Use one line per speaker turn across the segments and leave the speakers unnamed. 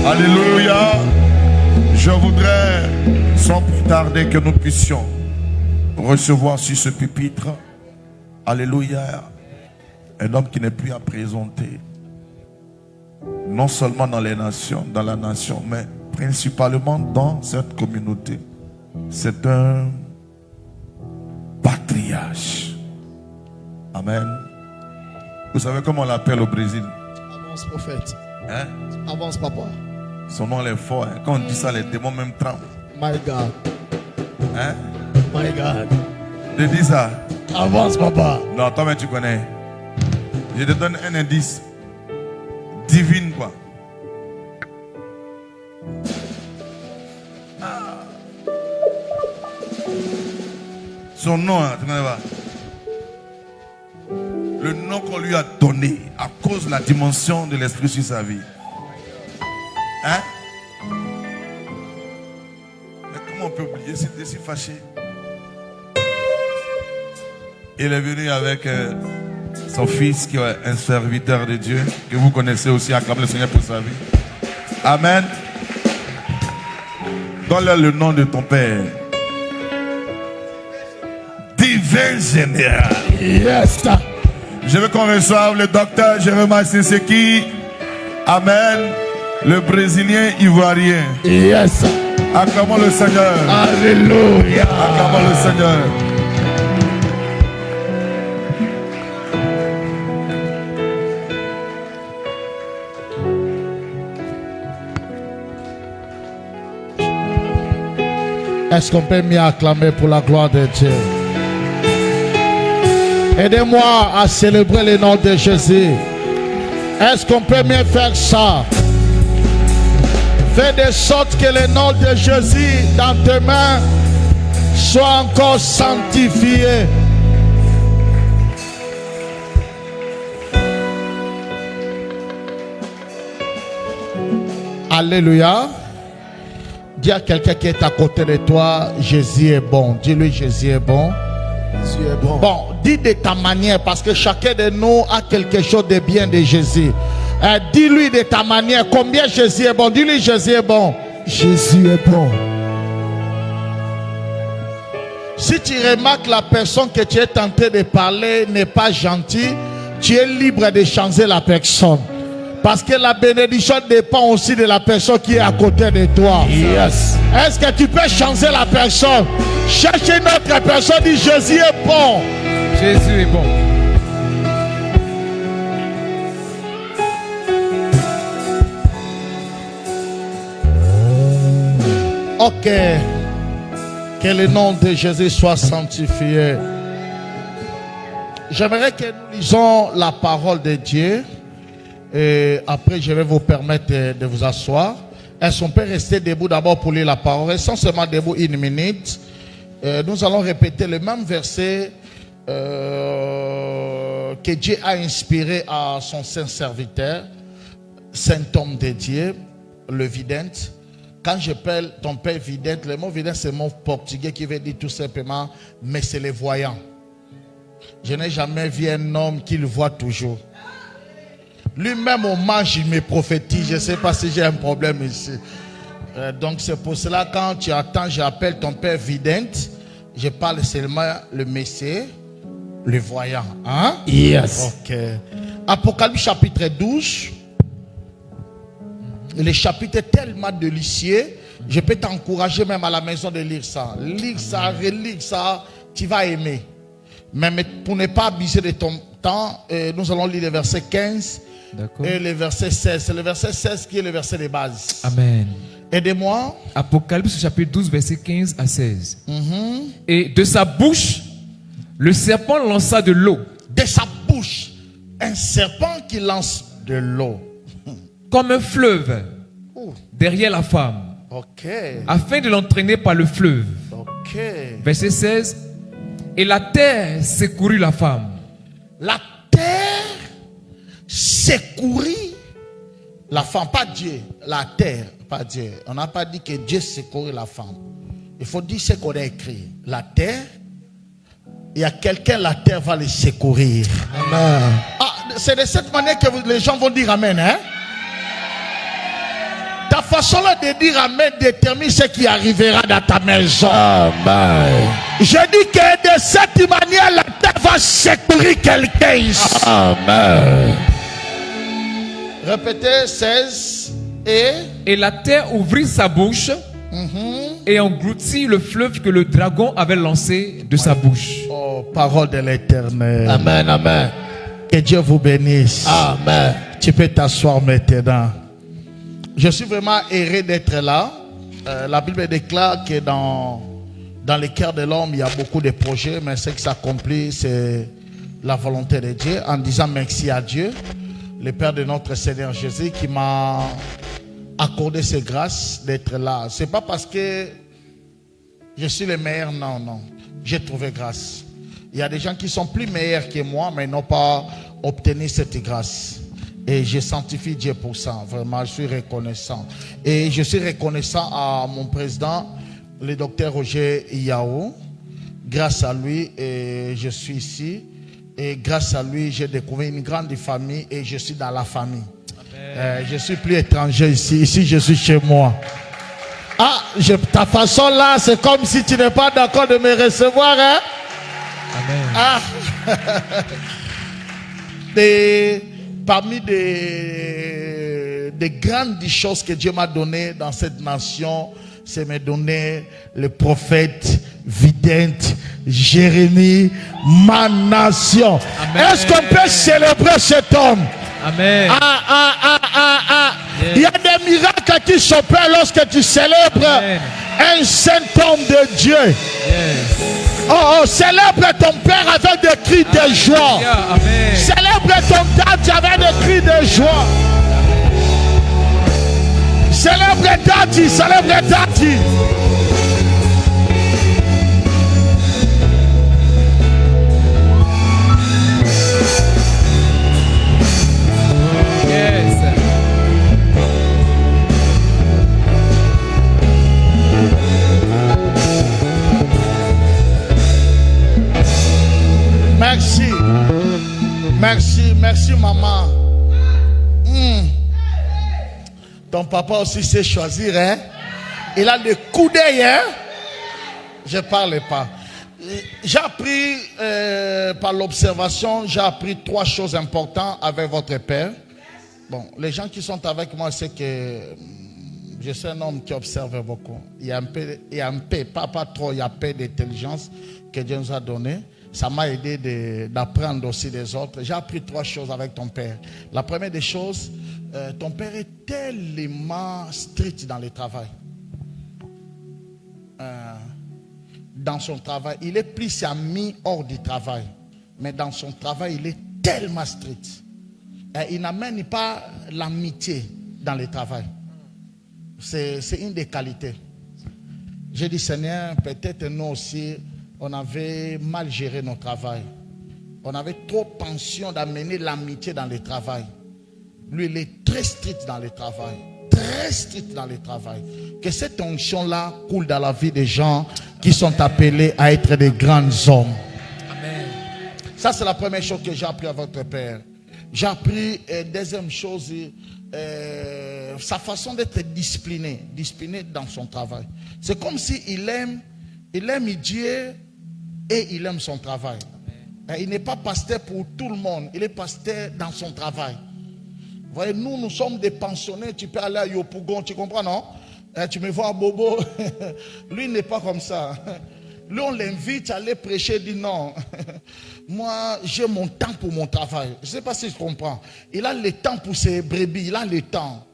Alléluia. Je voudrais, sans plus tarder, que nous puissions recevoir sur ce pupitre, alléluia, un homme qui n'est plus à présenter, non seulement dans les nations, dans la nation, mais principalement dans cette communauté. C'est un patriarche. Amen. Vous savez comment on l'appelle au Brésil?
Avance, prophète.
Hein?
Avance, papa.
Son nom est fort. Hein? Quand on dit ça, les démons même tremblent.
My God.
Hein?
My God.
Je dis ça.
Avance, papa.
Non, toi, mais tu connais. Je te donne un indice. Divine, quoi. Son nom, hein, tu connais pas? Le nom qu'on lui a donné à cause de la dimension de l'esprit sur sa vie. Hein? Mais comment on peut oublier? C'était si fâché. Il est venu avec son fils qui est un serviteur de Dieu, que vous connaissez aussi, acclamez le Seigneur pour sa vie. Amen. Donne-leur le nom de ton père. Divin général.
Yes.
Je veux qu'on reçoive le docteur Jérémie Senseki. Amen. Le Brésilien ivoirien.
Yes.
Acclamons le Seigneur.
Alléluia.
Acclamons le Seigneur.
Est-ce qu'on peut mieux acclamer pour la gloire de Dieu? Aidez-moi à célébrer le nom de Jésus. Est-ce qu'on peut mieux faire ça? Fais de sorte que le nom de Jésus dans tes mains soit encore sanctifié. Alléluia. Dis à quelqu'un qui est à côté de toi, Jésus est bon. Dis-lui, Jésus est bon.
Jésus est bon.
Bon, dis de ta manière, parce que chacun de nous a quelque chose de bien de Jésus. Dis-lui de ta manière combien Jésus est bon. Dis-lui, Jésus est bon.
Jésus est bon.
Si tu remarques la personne que tu es tenté de parler n'est pas gentille, tu es libre de changer la personne. Parce que la bénédiction dépend aussi de la personne qui est à côté de toi.
Yes.
Est-ce que tu peux changer la personne? Cherche une autre personne, dit Jésus est bon.
Jésus est bon.
Ok. Que le nom de Jésus soit sanctifié. J'aimerais que nous lisons la parole de Dieu. Et après, je vais vous permettre de vous asseoir. Est-ce qu'on peut rester debout d'abord pour lire la parole? Restons seulement debout une minute. Nous allons répéter le même verset que Dieu a inspiré à son saint serviteur, saint homme de Dieu, le vidente. Quand j'appelle ton père vidente, le mot vidente c'est un mot portugais qui veut dire tout simplement, mais c'est les voyants. Je n'ai jamais vu un homme qui le voit toujours. Lui-même au mange, il me prophétise. Je ne sais pas si j'ai un problème ici. Donc c'est pour cela quand tu attends, j'appelle ton père vidente. Je parle seulement le messie, le voyant. Hein?
Yes.
Ok. Apocalypse chapitre 12. Le chapitre est tellement délicieux. Je peux t'encourager même à la maison de lire ça. Lire ça, relire ça. Tu vas aimer. Mais pour ne pas abuser de ton temps, nous allons lire le verset 15 et le verset 16. C'est le verset 16 qui est le verset de base.
Amen.
Aidez-moi.
Apocalypse chapitre 12, verset 15 à 16. Et de sa bouche, le serpent lança de l'eau.
De sa bouche, un serpent qui lance de l'eau.
Comme un fleuve derrière la femme.
Ok.
Afin de l'entraîner par le fleuve.
Ok.
Verset 16. Et la terre secourut la femme.
La terre secourit la femme, pas Dieu. La terre, pas Dieu. On n'a pas dit que Dieu secourit la femme. Il faut dire ce qu'on a écrit. La terre, il y a quelqu'un, la terre va les secourir.
Amen.
Ah, c'est de cette manière que les gens vont dire Amen. Hein? Ta façon là de dire amen détermine ce qui arrivera dans ta maison.
Amen.
Je dis que de cette manière, la terre va secourir quelqu'un ici.
Amen.
Répétez 16
Et la terre ouvrit sa bouche et engloutit le fleuve que le dragon avait lancé de sa bouche.
Oh, parole de l'Éternel.
Amen, amen.
Que Dieu vous bénisse.
Amen.
Tu peux t'asseoir maintenant. Je suis vraiment heureux d'être là. La Bible déclare que dans le cœur de l'homme, il y a beaucoup de projets, mais ce qui s'accomplit, c'est la volonté de Dieu. En disant merci à Dieu, le Père de notre Seigneur Jésus, qui m'a accordé ces grâces d'être là. C'est pas parce que je suis le meilleur, non, non. J'ai trouvé grâce. Il y a des gens qui sont plus meilleurs que moi, mais n'ont pas obtenu cette grâce. Et je sanctifie Dieu pour ça. Vraiment, je suis reconnaissant. Et je suis reconnaissant à mon président, le docteur Roger Yao. Grâce à lui, je suis ici. Et grâce à lui, j'ai découvert une grande famille et je suis dans la famille. Je suis plus étranger ici. Ici, je suis chez moi. Ah, ta façon là, c'est comme si tu n'es pas d'accord de me recevoir, hein?
Amen.
Ah. Parmi des grandes choses que Dieu m'a données dans cette nation, c'est me donner le prophète vidente Jérémie, ma nation. Est-ce qu'on peut célébrer cet homme?
Amen.
Yes. Il y a des miracles qui s'opèrent lorsque tu célèbres un saint homme de Dieu.
Yes.
Oh, célèbre ton père avec des cris de joie.
Amen.
Célèbre ton tante avec des cris de joie. Célèbre Tati, célèbre Tati.
Yes.
Merci. Merci, merci maman. Ton papa aussi sait choisir, hein? Il a des coups d'œil, hein? Je ne parle pas. J'ai appris par l'observation, j'ai appris 3 choses importantes avec votre père. Bon, les gens qui sont avec moi, c'est que je suis un homme qui observe beaucoup. Il y a un peu, pas trop, il y a un peu d'intelligence que Dieu nous a donné. Ça m'a aidé d'apprendre aussi des autres. J'ai appris 3 choses avec ton père. La première des choses, ton père est tellement strict dans le travail. Dans son travail, il est plus ami hors du travail. Mais dans son travail, il est tellement strict. Il n'amène pas l'amitié dans le travail. C'est une des qualités. J'ai dit, Seigneur, peut-être nous aussi, on avait mal géré notre travail. On avait trop pension d'amener l'amitié dans le travail. Lui, il est très strict dans le travail. Très strict dans le travail. Que cette onction-là coule dans la vie des gens qui sont appelés à être des grands hommes.
Amen.
Ça, c'est la première chose que j'ai appris à votre père. J'ai appris, deuxième chose, sa façon d'être discipliné dans son travail. C'est comme s'il aime Dieu et il aime son travail. Il n'est pas pasteur pour tout le monde, il est pasteur dans son travail. Vous voyez, nous sommes des pensionnés, tu peux aller à Yopougon, tu comprends, non? Tu me vois à Bobo, lui il n'est pas comme ça. Lui on l'invite à aller prêcher, il dit non. Moi j'ai mon temps pour mon travail. Je ne sais pas si je comprends. Il a le temps pour ses brebis, il a le temps.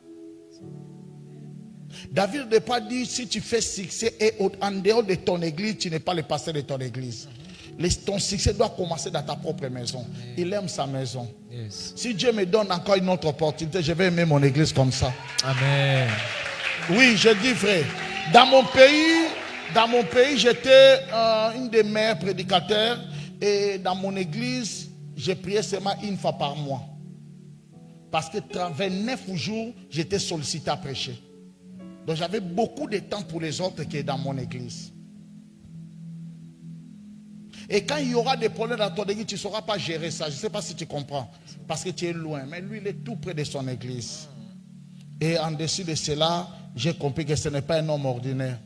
David n'a pas dit si tu fais succès et en dehors de ton église, tu n'es pas le pasteur de ton église. Ton succès doit commencer dans ta propre maison. Il aime sa maison.
Yes.
Si Dieu me donne encore une autre opportunité, je vais aimer mon église comme ça.
Amen.
Oui, je dis vrai. Dans mon pays, j'étais une des meilleurs prédicateurs. Et dans mon église, j'ai prié seulement une fois par mois. Parce que 29 jours, j'étais sollicité à prêcher. Donc j'avais beaucoup de temps pour les autres qui est dans mon église. Et quand il y aura des problèmes dans ton église, tu ne sauras pas gérer ça. Je ne sais pas si tu comprends. Parce que tu es loin. Mais lui, il est tout près de son église. Et en dessus de cela, j'ai compris que ce n'est pas un homme ordinaire.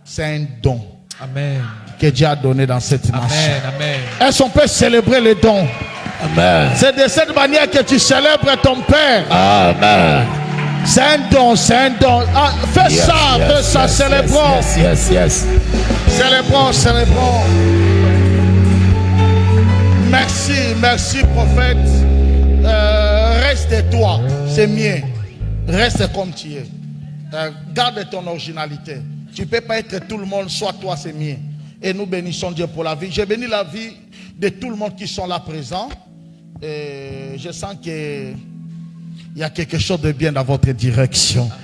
C'est un don.
Amen.
Que Dieu a donné dans cette dimension.
Amen. Amen.
Est-ce qu'on peut célébrer les dons?
Amen.
C'est de cette manière que tu célèbres ton Père.
Amen.
C'est un don, c'est un don. Ah, fais ça, célébrons.
Yes.
Célébrons. Merci, prophète. Reste toi, c'est mien. Reste comme tu es. Garde ton originalité. Tu ne peux pas être tout le monde, soit toi, c'est mien. Et nous bénissons Dieu pour la vie. Je bénis la vie de tout le monde qui sont là présents. Et je sens qu'il y a quelque chose de bien dans votre direction. Amen.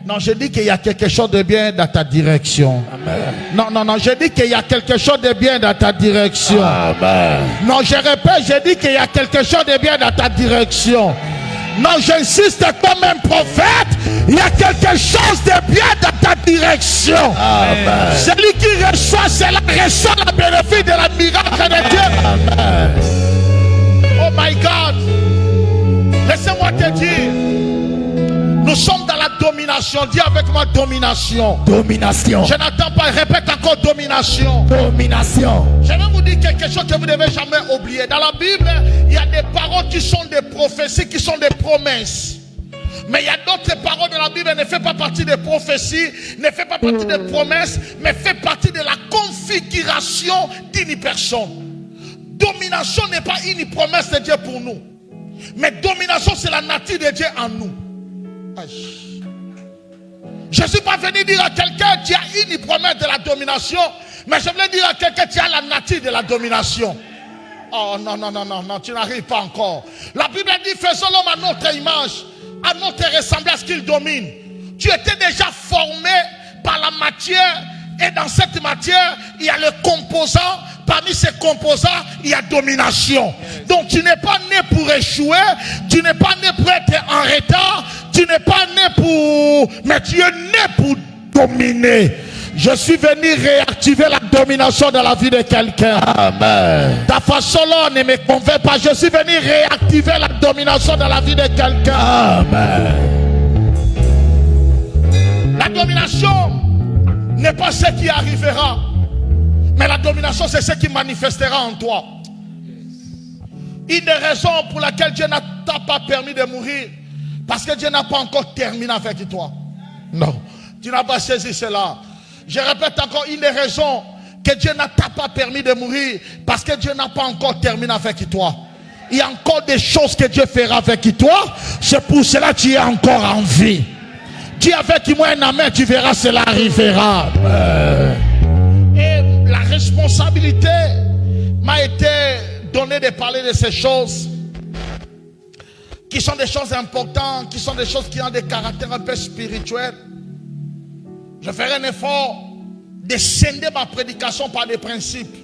Non, je dis qu'il y a quelque chose de bien dans ta direction. Amen. Non, je dis qu'il y a quelque chose de bien dans ta direction.
Amen.
Non, je répète, je dis qu'il y a quelque chose de bien dans ta direction. Non, j'insiste comme un prophète, il y a quelque chose de bien dans ta direction.
Amen.
Celui qui reçoit cela reçoit le bénéfice de la miracle de Dieu.
Amen.
Oh my God. Laissez-moi te dire, nous sommes dans la domination. Dis avec moi domination.
Domination.
Je n'attends pas, répète encore domination.
Domination.
Je vais vous dire quelque chose que vous ne devez jamais oublier. Dans la Bible, il y a des paroles qui sont des prophéties, qui sont des promesses. Mais il y a d'autres paroles de la Bible qui ne font pas partie des prophéties, ne font pas partie des promesses, mais font partie de la configuration d'une personne. Domination n'est pas une promesse de Dieu pour nous. Mais domination, c'est la nature de Dieu en nous. Je ne suis pas venu dire à quelqu'un tu as une promesse de la domination, mais je voulais dire à quelqu'un tu as la nature de la domination. Oh non, tu n'arrives pas encore. La Bible dit faisons l'homme à notre image, à notre ressemblance qu'il domine. Tu étais déjà formé par la matière, et dans cette matière, il y a le composant. Parmi ces composants, il y a domination. Donc tu n'es pas né pour échouer, tu n'es pas né pour être en retard, tu n'es pas né pour... Mais tu es né pour dominer. Je suis venu réactiver la domination dans la vie de quelqu'un.
Amen.
Ta façon là ne me convainc pas. Je suis venu réactiver la domination dans la vie de quelqu'un.
Amen.
La domination n'est pas ce qui arrivera. Mais la domination, c'est ce qui manifestera en toi. Une des raisons pour laquelle Dieu n'a pas permis de mourir, parce que Dieu n'a pas encore terminé avec toi. Non, tu n'as pas saisi cela. Je répète encore, une des raisons que Dieu n'a pas permis de mourir, parce que Dieu n'a pas encore terminé avec toi. Il y a encore des choses que Dieu fera avec toi. C'est pour cela que tu es encore en vie. Dis avec moi un amen, tu verras cela arrivera. Et la responsabilité m'a été donnée de parler de ces choses qui sont des choses importantes, qui sont des choses qui ont des caractères un peu spirituels. Je ferai un effort de scinder ma prédication par des principes.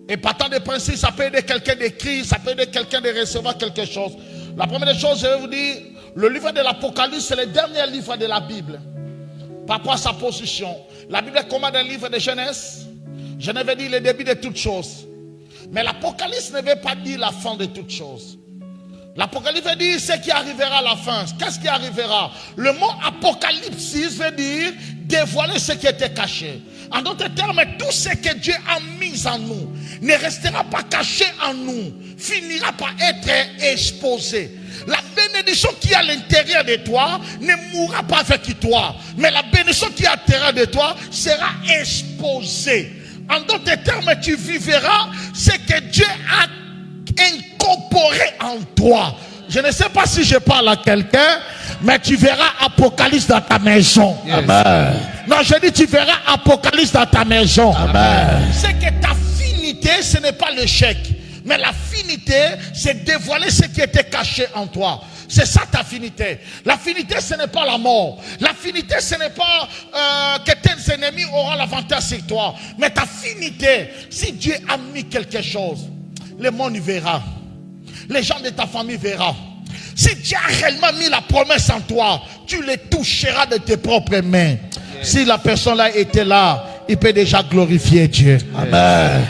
Et partant des principes, ça peut aider quelqu'un d'écrire, ça peut aider quelqu'un de recevoir quelque chose. La première chose, je vais vous dire, le livre de l'Apocalypse, c'est le dernier livre de la Bible. Par rapport à sa position. La Bible est comme un livre de Genèse. Genèse veut dire le début de toutes choses. Mais l'Apocalypse ne veut pas dire la fin de toutes choses. L'Apocalypse veut dire ce qui arrivera à la fin. Qu'est-ce qui arrivera? Le mot Apocalypse veut dire dévoiler ce qui était caché. En d'autres termes, tout ce que Dieu a mis en nous ne restera pas caché en nous, finira par être exposé. La bénédiction qui est à l'intérieur de toi ne mourra pas avec toi, mais la bénédiction qui est à l'intérieur de toi sera exposée. En d'autres termes, tu vivras ce que Dieu a incorporé en toi. Je ne sais pas si je parle à quelqu'un, mais tu verras Apocalypse dans ta maison.
Yes. Amen.
Non, je dis tu verras Apocalypse dans ta maison.
Amen.
C'est que ta finité, ce n'est pas l'échec. Mais la finité, c'est dévoiler ce qui était caché en toi. C'est ça ta finité. La finité, ce n'est pas la mort. La finité, ce n'est pas que tes ennemis auront l'avantage sur toi. Mais ta finité, si Dieu a mis quelque chose, le monde y verra. Les gens de ta famille verront. Si Dieu a réellement mis la promesse en toi, tu les toucheras de tes propres mains. Si la personne là était là, il peut déjà glorifier Dieu.
Amen.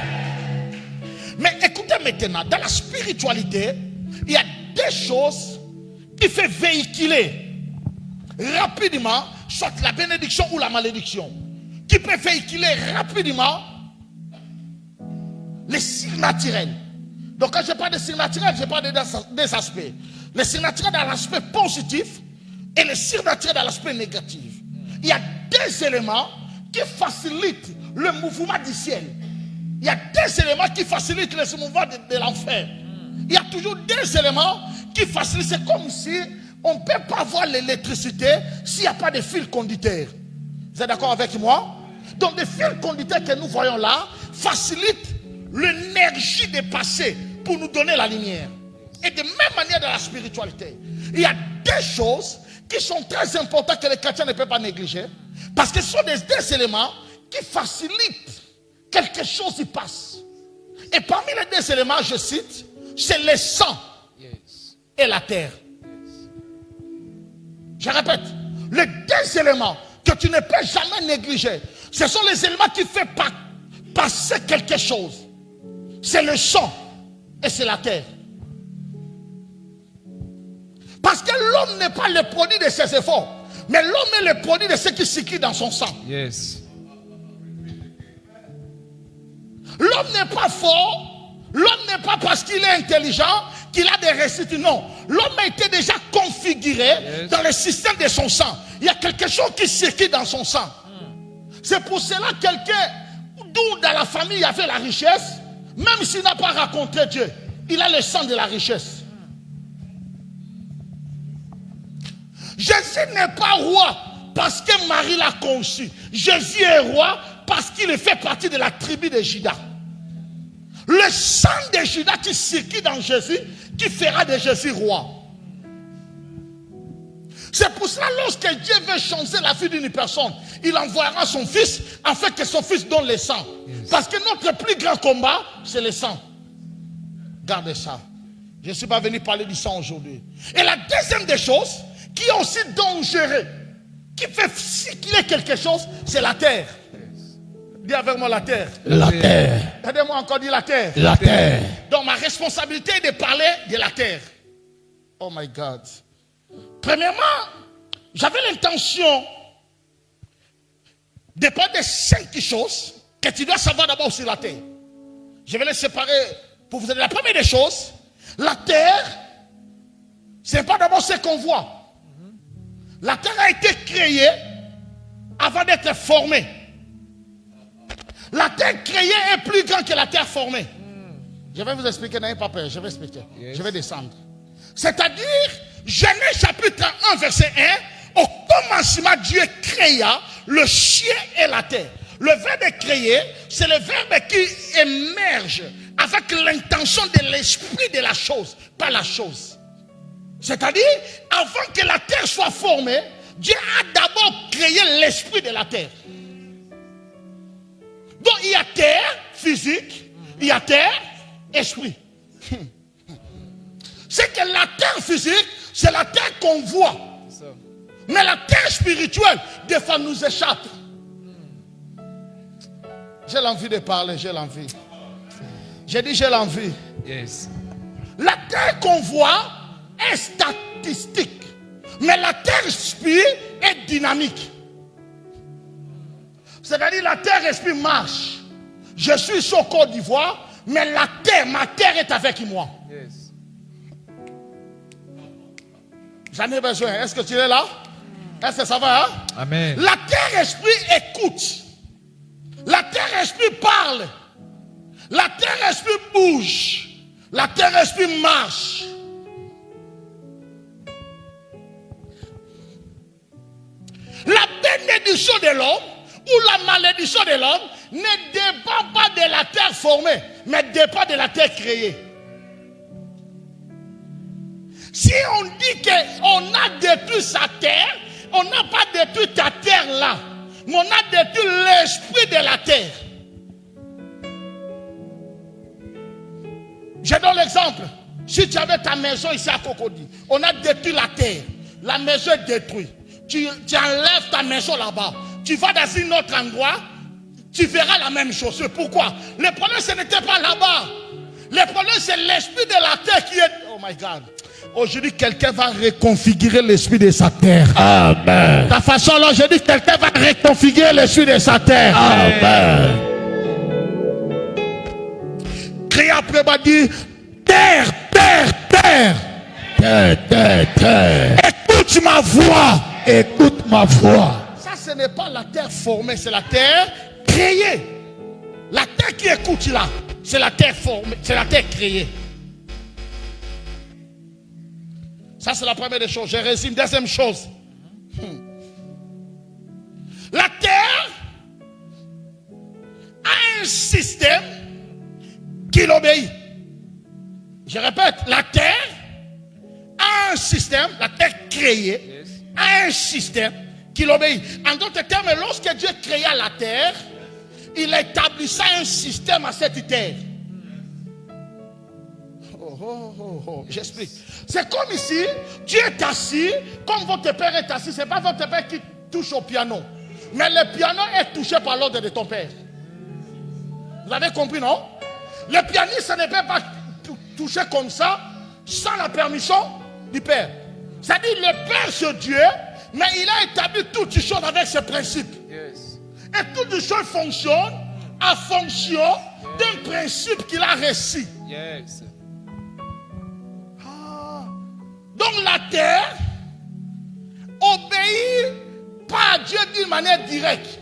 Mais écoutez maintenant, dans la spiritualité, il y a des choses qui font véhiculer rapidement soit la bénédiction ou la malédiction, qui peut véhiculer rapidement les signes naturels. Donc quand je parle de signes naturels, je parle des aspects. Les signes naturels dans l'aspect positif et les signes naturels dans l'aspect négatif. Il y a deux éléments qui facilitent le mouvement du ciel. Il y a deux éléments qui facilitent le mouvement de l'enfer. Il y a toujours deux éléments qui facilitent. C'est comme si on ne peut pas voir l'électricité s'il n'y a pas de fil conducteur. Vous êtes d'accord avec moi? Donc les fils conducteurs que nous voyons là facilitent l'énergie de passer pour nous donner la lumière. Et de même manière dans la spiritualité. Il y a deux choses qui sont très importantes que les chrétiens ne peuvent pas négliger. Parce que ce sont des deux éléments qui facilitent quelque chose qui passe. Et parmi les deux éléments, je cite, c'est le sang et la terre. Je répète, les deux éléments que tu ne peux jamais négliger, ce sont les éléments qui font passer quelque chose. C'est le sang et c'est la terre. Parce que l'homme n'est pas le produit de ses efforts, mais l'homme est le produit de ce qui circule dans son sang.
Yes.
L'homme n'est pas fort, l'homme n'est pas parce qu'il est intelligent qu'il a des récits. Non, l'homme a été déjà configuré dans le système de son sang. Il y a quelque chose qui circule dans son sang. C'est pour cela que quelqu'un d'où dans la famille il y avait la richesse, même s'il n'a pas rencontré Dieu, il a le sang de la richesse. Jésus n'est pas roi parce que Marie l'a conçu. Jésus est roi parce qu'il fait partie de la tribu de Juda. Le sang de Juda qui circule dans Jésus, qui fera de Jésus roi. C'est pour cela, lorsque Dieu veut changer la vie d'une personne, il envoiera son fils afin que son fils donne le sang. Parce que notre plus grand combat, c'est le sang. Gardez ça. Je ne suis pas venu parler du sang aujourd'hui. Et la deuxième des choses, qui est aussi dangereux, qui fait circuler quelque chose, c'est la terre. Dis avec moi la terre.
La terre.
Aidez-moi encore, dis la terre.
La terre.
Donc ma responsabilité est de parler de la terre. Oh my God. Premièrement, j'avais l'intention de parler de 5 choses que tu dois savoir d'abord sur la terre. Je vais les séparer pour vous donner la première des choses. La terre, ce n'est pas d'abord ce qu'on voit. La terre a été créée avant d'être formée. La terre créée est plus grande que la terre formée. Je vais vous expliquer, n'ayez pas peur, je vais expliquer. Je vais descendre. C'est-à-dire, Genèse chapitre 1, verset 1, au commencement, Dieu créa le ciel et la terre. Le verbe créer, c'est le verbe qui émerge avec l'intention de l'esprit de la chose, pas la chose. C'est-à-dire, avant que la terre soit formée, Dieu a d'abord créé l'esprit de la terre. Donc il y a terre physique, il y a terre esprit. C'est que la terre physique, c'est la terre qu'on voit. Mais la terre spirituelle, des fois, nous échappe. J'ai l'envie de parler, j'ai l'envie. J'ai dit j'ai l'envie.
Yes.
La terre qu'on voit est statistique. Mais la terre esprit est dynamique. C'est-à-dire la terre esprit marche. Je suis ici au Côte d'Ivoire, mais la terre, ma terre est avec moi.
Yes.
J'en ai besoin. Est-ce que tu es là? Est-ce que ça va? Hein?
Amen.
La terre esprit écoute. La terre esprit parle. La terre esprit bouge. La terre esprit marche. La bénédiction de l'homme ou la malédiction de l'homme ne dépend pas de la terre formée, mais dépend de la terre créée. Si on dit qu'on a détruit sa terre, on n'a pas détruit ta terre là, mais on a détruit l'esprit de la terre. Je donne l'exemple. Si tu avais ta maison ici à Cocody, on a détruit la terre, la maison est détruite. Tu enlèves ta maison là-bas, tu vas dans un autre endroit, tu verras la même chose. Pourquoi? Le problème, ce n'était pas là-bas. Le problème, c'est l'esprit de la terre qui est... Oh my God. Aujourd'hui, quelqu'un va reconfigurer l'esprit de sa terre.
Amen.
Ta façon, là, je dis, quelqu'un va reconfigurer l'esprit de sa terre.
Amen.
Crie après, va dire, terre, terre, terre.
Terre.
Écoute ma voix.
Écoute ma voix.
Ça, ce n'est pas la terre formée, c'est la terre créée. La terre qui écoute là, c'est la terre formée, c'est la terre créée. Ça, c'est la première des choses. Je résume. Deuxième chose. La terre a un système qui l'obéit. Je répète, la terre a un système, la terre créée, a un système qui l'obéit. En d'autres termes, lorsque Dieu créa la terre, il établissait un système à cette terre. J'explique. C'est comme ici, Dieu est assis, comme votre père est assis. Ce n'est pas votre père qui touche au piano, mais le piano est touché par l'ordre de ton père. Vous avez compris, non? Le pianiste ne peut pas toucher comme ça sans la permission du père. C'est-à-dire le père c'est Dieu, mais il a établi toutes les choses avec ses principes. Et toutes les choses fonctionnent en fonction d'un principe qu'il a reçu. Donc la terre obéit pas à Dieu d'une manière directe.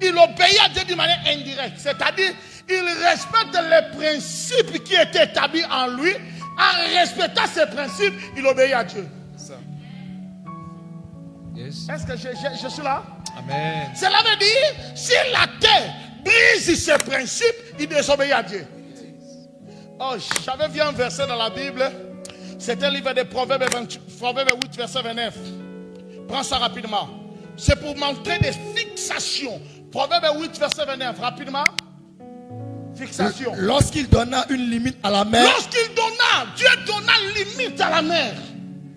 Il obéit à Dieu d'une manière indirecte. C'est-à-dire, il respecte les principes qui étaient établis en lui. En respectant ces principes, il obéit à Dieu. Est-ce que je suis là?
Amen.
Cela veut dire, si la terre brise ses principes, il désobéit à Dieu. Oh, j'avais vu un verset dans la Bible. C'était le livre de Proverbes 8, verset 29. Prends ça rapidement. C'est pour montrer des fixations. Proverbes 8, verset 29. Rapidement. Fixation.
Lorsqu'il donna une limite à la mer,
Dieu donna limite à la mer.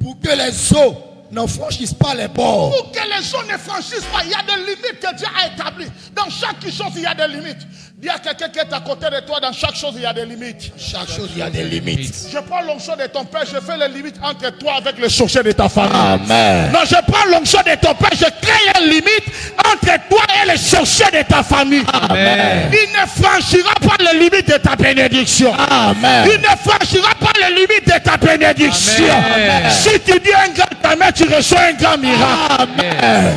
pour que les eaux ne franchissent pas les bords.
Pour que les eaux ne franchissent pas, il y a des limites que Dieu a établies. Dans chaque chose, il y a des limites. Dis à quelqu'un qui est à côté de toi, dans chaque chose, il y a des limites.
Chaque chose, il y a des limites.
Je prends l'onction de ton père, je fais les limites entre toi avec le sorcier de ta famille.
Amen.
Non, je prends l'onction de ton père, je crée une limite entre toi et le sorcier de ta famille.
Amen.
Il ne franchira pas les limites de ta bénédiction.
Amen.
Il ne franchira pas les limites de ta bénédiction.
Amen.
Si tu dis un grand amen, tu reçois un grand miracle.
Amen.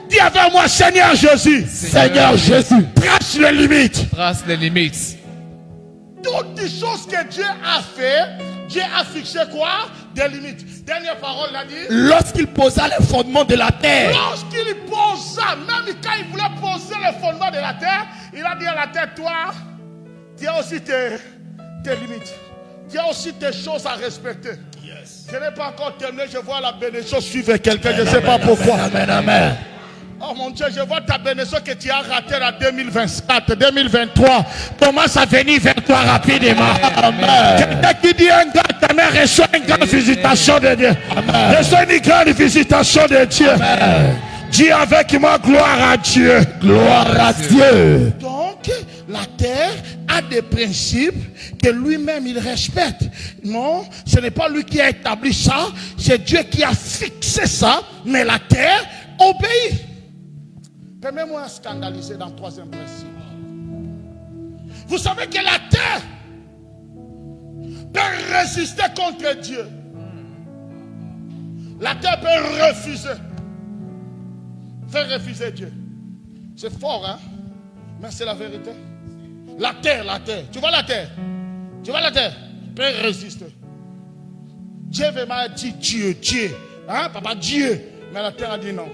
Dis avec moi, Seigneur Jésus.
Seigneur Jésus.
Trace les limites.
Trace les limites.
Toutes les choses que Dieu a fait, Dieu a fixé quoi? Des limites. Dernière parole, il a dit.
Lorsqu'il posa les fondements de la terre,
Lorsqu'il posa, même quand il voulait poser le fondement de la terre, il a dit à la terre, toi, tu as aussi tes limites. Tu as aussi tes choses à respecter. Je n'ai pas encore terminé, je vois la bénédiction suivre quelqu'un, je ne sais pas pourquoi.
Amen. Amen.
Oh mon Dieu, je vois ta bénédiction que tu as ratée en 2024, 2023. Commence à venir vers toi rapidement. Quelqu'un qui dit un grand amen, reçoit une grande visitation de Dieu. Reçoit une grande visitation de Dieu. Dis avec moi, gloire à Dieu.
Gloire à Dieu.
Donc, la terre a des principes que lui-même il respecte. Non, ce n'est pas lui qui a établi ça, c'est Dieu qui a fixé ça, mais la terre obéit. Permets-moi de scandaliser dans le troisième principe. Vous savez que la terre peut résister contre Dieu. La terre peut refuser. Faire refuser Dieu. C'est fort, hein? Mais c'est la vérité. La terre. Tu vois la terre? Tu vois la terre? Peut résister. Dieu m'a dit Dieu. Hein, papa, Dieu. Mais la terre a dit non.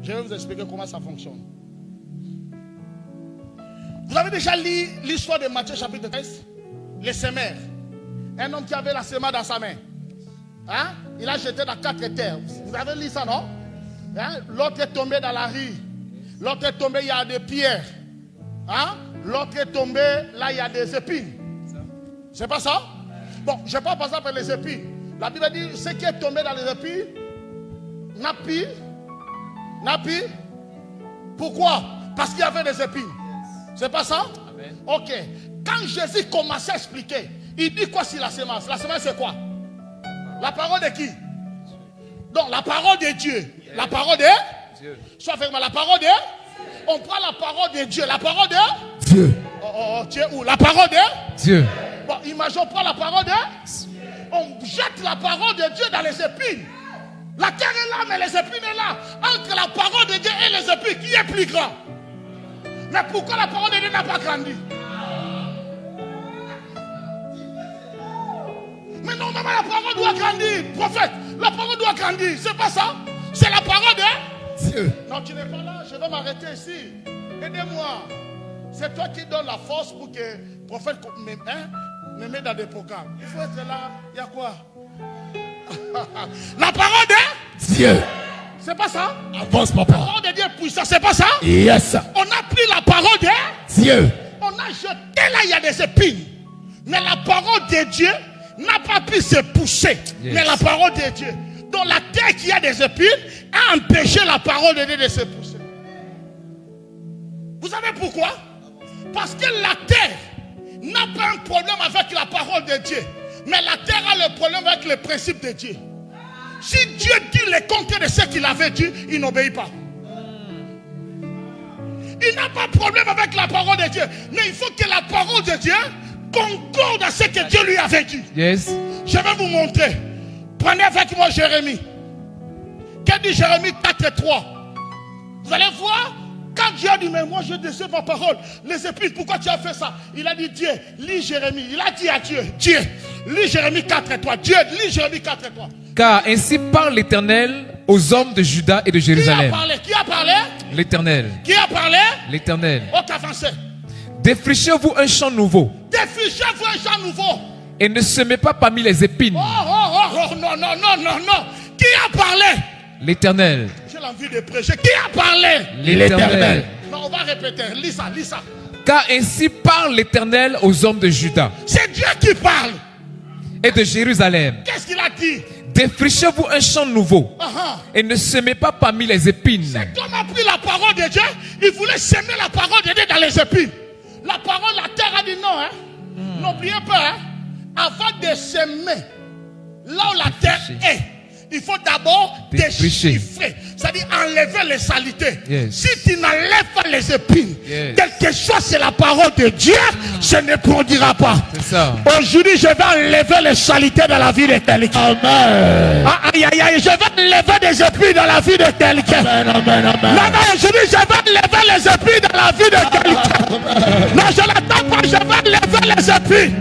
Je vais vous expliquer comment ça fonctionne. Vous avez déjà lu l'histoire de Matthieu chapitre 13? Les semeurs. Un homme qui avait la semence dans sa main. Hein? Il a jeté dans 4 terres. Vous avez lu ça, non? Hein? L'autre est tombé dans la rue. L'autre est tombé, il y a des pierres. Hein? L'autre est tombé, là il y a des épines. C'est pas ça? Bon, je ne vais pas passer par les épines. La Bible dit, ce qui est tombé dans les épines, Napi. Pourquoi? Parce qu'il y avait des épines. C'est pas ça? Amen. Ok. Quand Jésus commençait à expliquer Il dit quoi sur la semence? La semence c'est quoi? La parole de qui? Donc la parole de Dieu. La parole de Dieu. Soit avec moi, la parole de Dieu. On prend la parole de Dieu. La parole de
Dieu.
Tu es où? La parole de
Dieu.
Bon, imagine, on prend la parole de on jette la parole de Dieu dans les épines. La terre est là, mais les épines sont là. Entre la parole de Dieu et les épines, qui est plus grand? Mais pourquoi la parole de Dieu n'a pas grandi? Mais normalement, la parole doit grandir. Prophète, la parole doit grandir. C'est pas ça? C'est la parole de
Dieu.
Non, tu n'es pas là. Je vais m'arrêter ici. Aidez-moi. C'est toi qui donnes la force pour que le prophète me mette dans des programmes. Il faut être là. Il y a quoi? La parole de
Dieu.
C'est pas ça?
Avance,
La
papa.
parole de Dieu est puissante. C'est pas ça?
Yes.
On a pris la parole de
Dieu.
on a jeté là, il y a des épines. Mais la parole de Dieu n'a pas pu se pousser.
Yes.
Mais la parole de Dieu. Donc la terre qui a des épines a empêché la parole de Dieu de se pousser. Vous savez pourquoi? Parce que la terre n'a pas un problème avec la parole de Dieu. Mais la terre a le problème avec le principe de Dieu. Si Dieu dit le contraire de ce qu'il avait dit, il n'obéit pas. Il n'a pas de problème avec la parole de Dieu. Mais il faut que la parole de Dieu concorde à ce que Dieu lui avait dit.
Yes.
Je vais vous montrer. Prenez avec moi Jérémie. Qu'est-ce dit Jérémie 4:3? Vous allez voir. Quand Dieu a dit, mais moi je désire ma parole, les épines, pourquoi tu as fait ça? Il a dit, Dieu, lis Jérémie. Il a dit à Dieu, Dieu, lis Jérémie 4:3. Dieu, lis Jérémie 4:3.
Car ainsi parle l'Éternel aux hommes de Juda et de
Qui a
Jérusalem.
parlé? Qui a parlé?
L'Éternel.
Qui a parlé?
L'Éternel.
Ok, avancez.
Défrichez-vous un champ nouveau
Défichez-vous un champ nouveau.
et ne semez pas parmi les épines.
Oh, non, non, non, non, non. Qui a parlé?
L'Éternel.
J'ai l'envie de prêcher. Qui a parlé?
L'Éternel.
Non, on va répéter. Lis ça, lis ça.
Car ainsi parle l'Éternel aux hommes de Juda
C'est Dieu qui parle.
et de Jérusalem.
Qu'est-ce qu'il a dit?
Défrichez-vous un champ nouveau et ne semez pas parmi les épines.
Cet homme a pris la parole de Dieu. Il voulait semer la parole de Dieu dans les épines. La parole, la terre a dit non. Hein? N'oubliez pas, hein? Avant de semer, là où la terre est, il faut d'abord
Défricher.
déchiffrer. C'est-à-dire enlever les saletés.
Yes.
Si tu n'enlèves pas les épines,
Yes.
quelque chose c'est la parole de Dieu, ce ne produira pas.
C'est ça.
Aujourd'hui, je vais enlever les saletés dans la vie de quelqu'un.
Amen.
Aïe, aïe, aïe, je vais enlever des épines dans la vie de quelqu'un.
Amen, amen, amen.
Non, non, je dis, je vais enlever les épines dans la vie de quelqu'un. Non, je l'attends pas, je vais enlever les épines.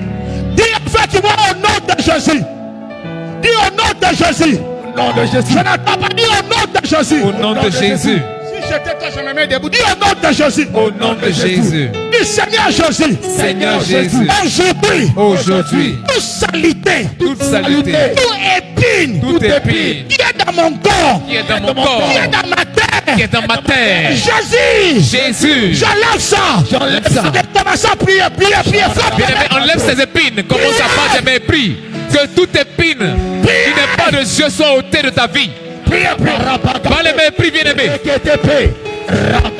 Dis avec moi au nom de Jésus. Dis au nom de Jésus.
Au nom de Jésus.
Je n'attends pas, dis au nom de Jésus.
Au nom de Jésus.
Si j'étais toi, je me mets debout. Dis au nom de Jésus.
Au nom de Jésus.
Dis Seigneur Jésus.
Seigneur Jésus.
Aujourd'hui,
Aujourd'hui,
toute salité,
toute saleté,
toute épine,
toute épine
qui est dans mon corps,
qui est dans mon corps,
qui est dans ma terre,
qui est dans ma terre,
Jésus,
Jésus,
j'enlève ça.
J'enlève ça.
Commence à prier, prier, prier.
bien-aimé, enlève ces épines. Commence à pas de mépris. Que toute épine qui n'est pas de Dieu soit ôtée de ta vie. Pas le mépris, bien-aimé.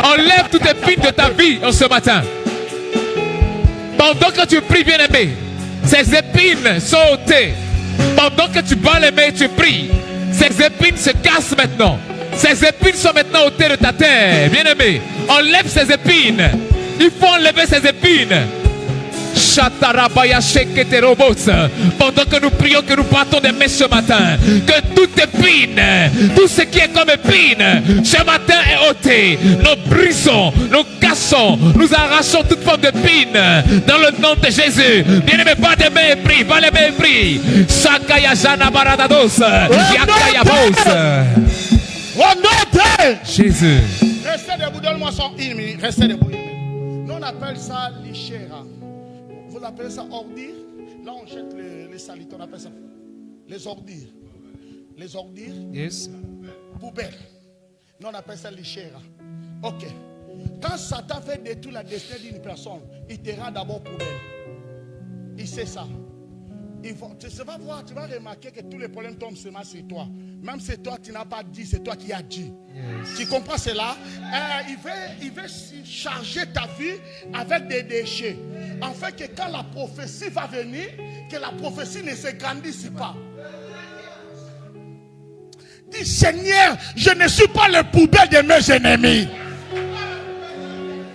Enlève toute épine de ta vie en ce matin. Pendant que tu pries, bien-aimé, ces épines sont ôtées. Pendant que tu bats les mains et tu pries, ces épines se cassent maintenant. Ces épines sont maintenant ôtées de ta terre. Bien-aimé, enlève ces épines. Il faut enlever ces épines. Pendant que nous prions, que nous battons des mains ce matin, que toute épine, tout ce qui est comme épine, ce matin est ôté. Nous brisons, nous cassons, nous arrachons toute forme d'épine dans le nom de Jésus. Bien-aimé, pas de mains et prie, pas les mains et prie. Sakaya Jana Baradados, Yakaya Bos.
Au nom de
Jésus.
Restez debout, donne-moi son une minute. Restez debout une minute. Nous on appelle ça lichera. Vous appelez ça ordure. Là on jette les saletés, on appelle ça les ordures. Les ordures,
Yes.
poubelle. Nous on appelle ça lichera. Ok. Quand Satan fait détruire la destinée d'une personne, il te rend d'abord poubelle. Il sait ça. Tu vas voir, tu vas remarquer que tous les problèmes tombent seulement sur toi. Même si toi tu n'as pas dit, c'est toi qui as dit. Yes. Tu comprends cela? Il veut charger ta vie avec des déchets. En fait, que quand la prophétie va venir, que la prophétie ne se grandisse pas. Dis, Seigneur, je ne suis pas le poubelle de mes ennemis.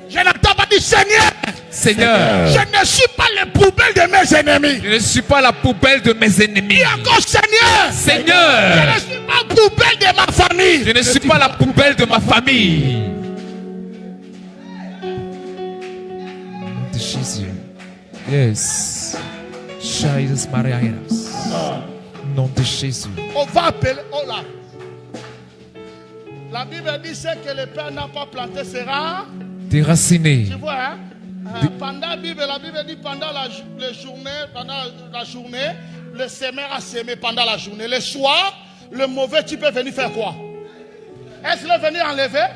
Je n'entends pas dire, Seigneur, je ne suis pas le poubelle de mes ennemis.
Je ne suis pas la poubelle de mes ennemis.
Dis encore, Seigneur, je ne suis pas la poubelle de ma famille.
Je ne suis pas la poubelle de ma famille. De Jésus. Yes. Jesus Maria. Nom de Jésus.
On va appeler, oh là. La Bible dit ce que le Père n'a pas planté sera
déraciné.
Tu vois, hein? Pendant la Bible dit pendant la journée, le semeur a semé pendant la journée. Le soir, le mauvais type est venu faire quoi? Est-ce qu'il est venu enlever?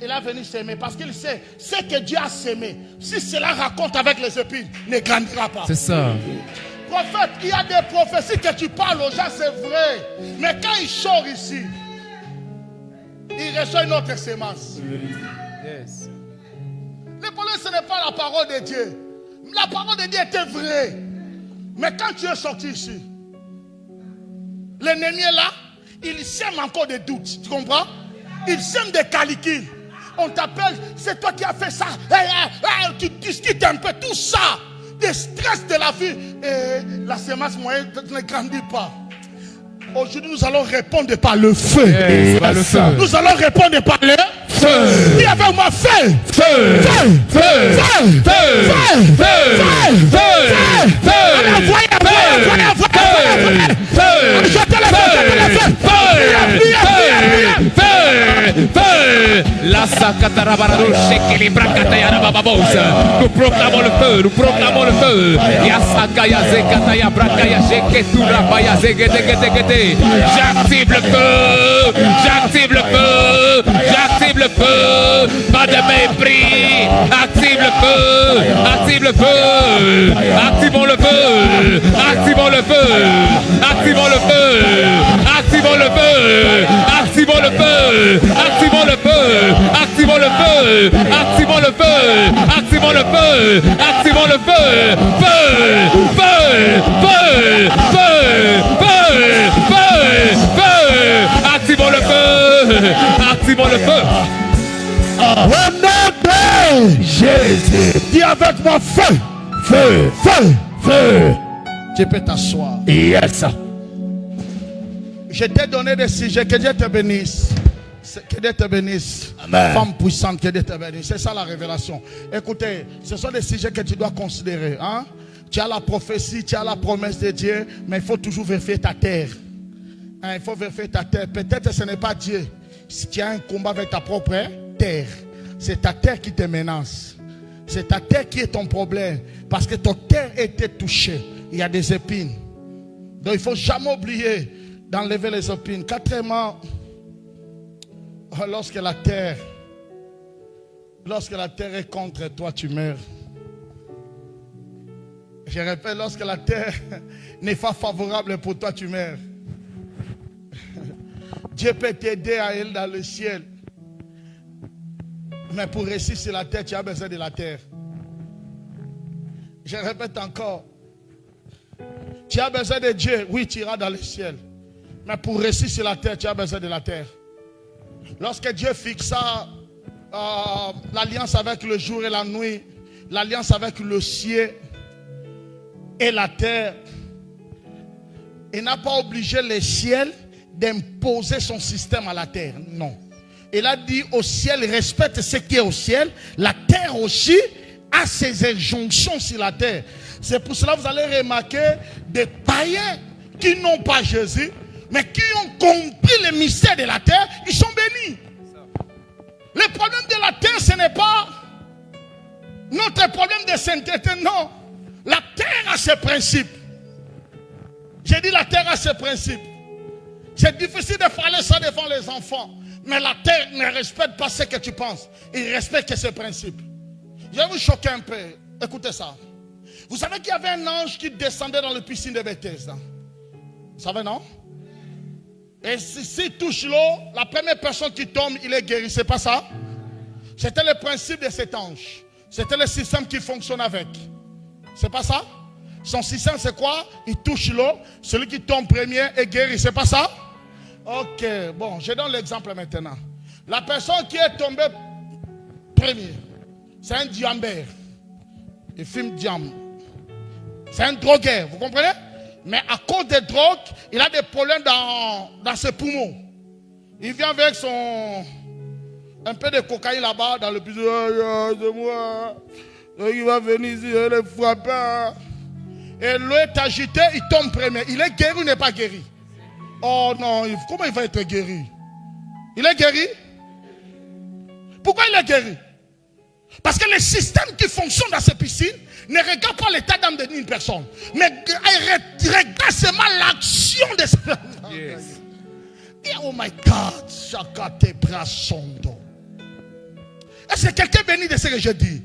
Il est venu semer parce qu'il sait ce que Dieu a semé. Si cela raconte avec les épines, ne grandira pas.
C'est ça.
Prophète, il y a des prophéties que tu parles aux gens, c'est vrai. Mais quand il sort ici, il reçoit une autre sémence.
Yes.
Le problème, ce n'est pas la parole de Dieu. La parole de Dieu était vraie. Mais quand tu es sorti ici, l'ennemi est là, il sème encore des doutes. Tu comprends? Il sème des calculs. On t'appelle, c'est toi qui as fait ça. Tu discutes un peu, tout ça. Des stress de la vie. Et la sémence moyenne ne grandit pas. Aujourd'hui, nous allons répondre par le feu.
Yes, par le feu.
Nous allons répondre par le
feu.
Dis avec moi, feu.
Feu. Feu. Feu. Feu. Feu. Feu. La nous proclamons le feu, nous proclamons le feu. J'active le feu, j'active le feu, j'active le feu. Pas de mépris, active le feu, active le feu. Activons le feu, activons le feu, activons le feu, activons le feu, activons le feu, activons le feu, activons le feu, activons le feu, activons le feu, activons le feu, feu, feu, feu, feu, feu, feu, feu, activons le feu, activons le feu.
Au nom de Jésus, dis avec moi feu, feu, feu, feu. Tu peux t'asseoir.
Yes.
Je t'ai donné des sujets, que Dieu te bénisse. Que Dieu te bénisse.
Amen.
Femme puissante, que Dieu te bénisse. C'est ça la révélation. Écoutez, ce sont des sujets que tu dois considérer. Hein? Tu as la prophétie, tu as la promesse de Dieu, mais il faut toujours vérifier ta terre. Hein, il faut vérifier ta terre. Peut-être que ce n'est pas Dieu. Si tu as un combat avec ta propre terre, c'est ta terre qui te menace. C'est ta terre qui est ton problème. Parce que ton terre était touchée. Il y a des épines. Donc il ne faut jamais oublier d'enlever les épines. Quatrièmement, lorsque la terre est contre toi, tu meurs. Je répète, lorsque la terre n'est pas favorable pour toi, tu meurs. Dieu peut t'aider à aller dans le ciel. Mais pour réussir sur la terre, tu as besoin de la terre. Je répète encore. Tu as besoin de Dieu, oui, tu iras dans le ciel. Mais pour réussir sur la terre, tu as besoin de la terre. Lorsque Dieu fixa l'alliance avec le jour et la nuit, l'alliance avec le ciel et la terre, il n'a pas obligé le ciel d'imposer son système à la terre. Non. Il a dit au ciel, respecte ce qui est au ciel. La terre aussi a ses injonctions sur la terre. C'est pour cela que vous allez remarquer des païens qui n'ont pas Jésus, mais qui ont compris le mystère de la terre, ils sont bénis. Le problème de la terre, ce n'est pas notre problème de sainteté, non. La terre a ses principes. J'ai dit la terre a ses principes. C'est difficile de parler ça devant les enfants. Mais la terre ne respecte pas ce que tu penses. Il respecte ses principes. Je vais vous choquer un peu. Écoutez ça. Vous savez qu'il y avait un ange qui descendait dans la piscine de Bethesda. Vous savez, non? Et s'il touche l'eau, la première personne qui tombe, il est guéri. C'est pas ça? C'était le principe de cet ange. C'était le système qui fonctionne avec. C'est pas ça? Son système, c'est quoi? Il touche l'eau. Celui qui tombe premier est guéri. C'est pas ça? Ok, bon, je donne l'exemple maintenant. La personne qui est tombée premier, c'est un diambère. Il fume diambe. C'est un drogueur, vous comprenez? Mais à cause des drogues, il a des problèmes dans ses poumons. Il vient avec un peu de cocaïne là-bas dans le bus. De moi. Il va venir ici, il est frappé. Et l'eau est agitée, il tombe premier. Il est guéri ou n'est pas guéri? Oh non, comment il va être guéri? Il est guéri? Pourquoi il est guéri? Parce que le système qui fonctionne dans ces piscines ne regarde pas l'état d'âme d'une personne, mais regarde seulement l'action de cette personne. Yes. Et oh my God, chacun tes bras sondo. Est-ce que quelqu'un béni de ce que je dis?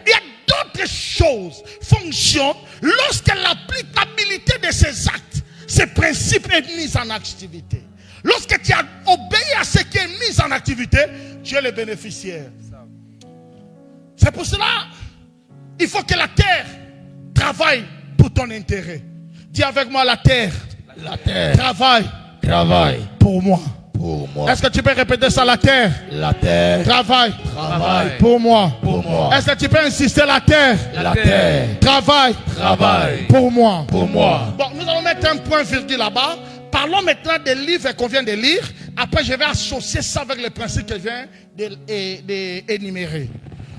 Il y a d'autres choses fonctionnent lorsque l'applicabilité de ces actes, ces principes est mis en activité. Lorsque tu as obéi à ce qui est mis en activité, tu es le bénéficiaire. C'est pour cela, il faut que la terre travaille pour ton intérêt. Dis avec moi, la terre travaille pour moi.
Pour moi.
Est-ce que tu peux répéter ça? La terre travaille pour moi.
Pour moi.
Est-ce que tu peux insister? La terre travaille pour moi.
Pour moi.
Bon, nous allons mettre un point virgule là-bas. Parlons maintenant des livres qu'on vient de lire. Après, je vais associer ça avec les principes que je viens d'énumérer.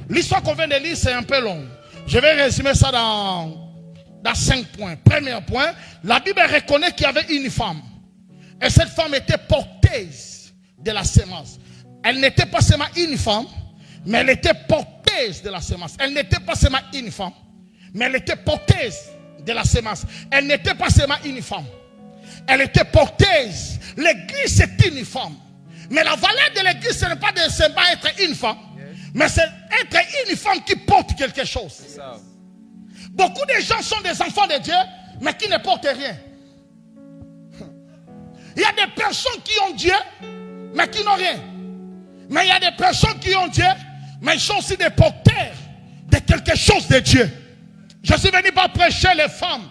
L'histoire qu'on vient de lire, c'est un peu long. Je vais résumer ça dans 5 points. Premier point, la Bible reconnaît qu'il y avait une femme. Et cette femme était porteuse de la sémence. Elle n'était pas seulement une femme, mais elle était porteuse de la sémence. Elle n'était pas seulement une femme, mais elle était porteuse de la sémence. Elle n'était pas seulement une femme. Elle était porteuse. L'église, c'est une femme. Mais la valeur de l'église, ce n'est pas de seulement être une femme, mais c'est être une femme qui porte quelque chose. Beaucoup de gens sont des enfants de Dieu, mais qui ne portent rien. Il y a des personnes qui ont Dieu, mais qui n'ont rien. Mais il y a des personnes qui ont Dieu, mais ils sont aussi des porteurs de quelque chose de Dieu. Je suis venu pas prêcher les femmes,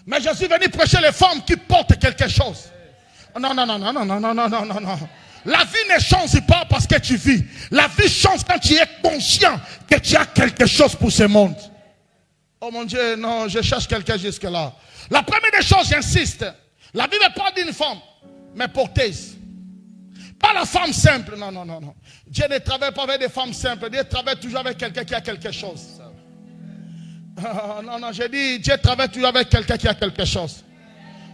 mais je suis venu prêcher les femmes qui portent quelque chose. Non. La vie ne change pas parce que tu vis. La vie change quand tu es conscient que tu as quelque chose pour ce monde. Oh mon Dieu, non, je cherche quelqu'un jusque-là. La première des choses, j'insiste. La Bible parle d'une femme, mais porteuse. Pas la femme simple, non. Dieu ne travaille pas avec des femmes simples. Dieu travaille toujours avec quelqu'un qui a quelque chose. Non, j'ai dit, Dieu travaille toujours avec quelqu'un qui a quelque chose.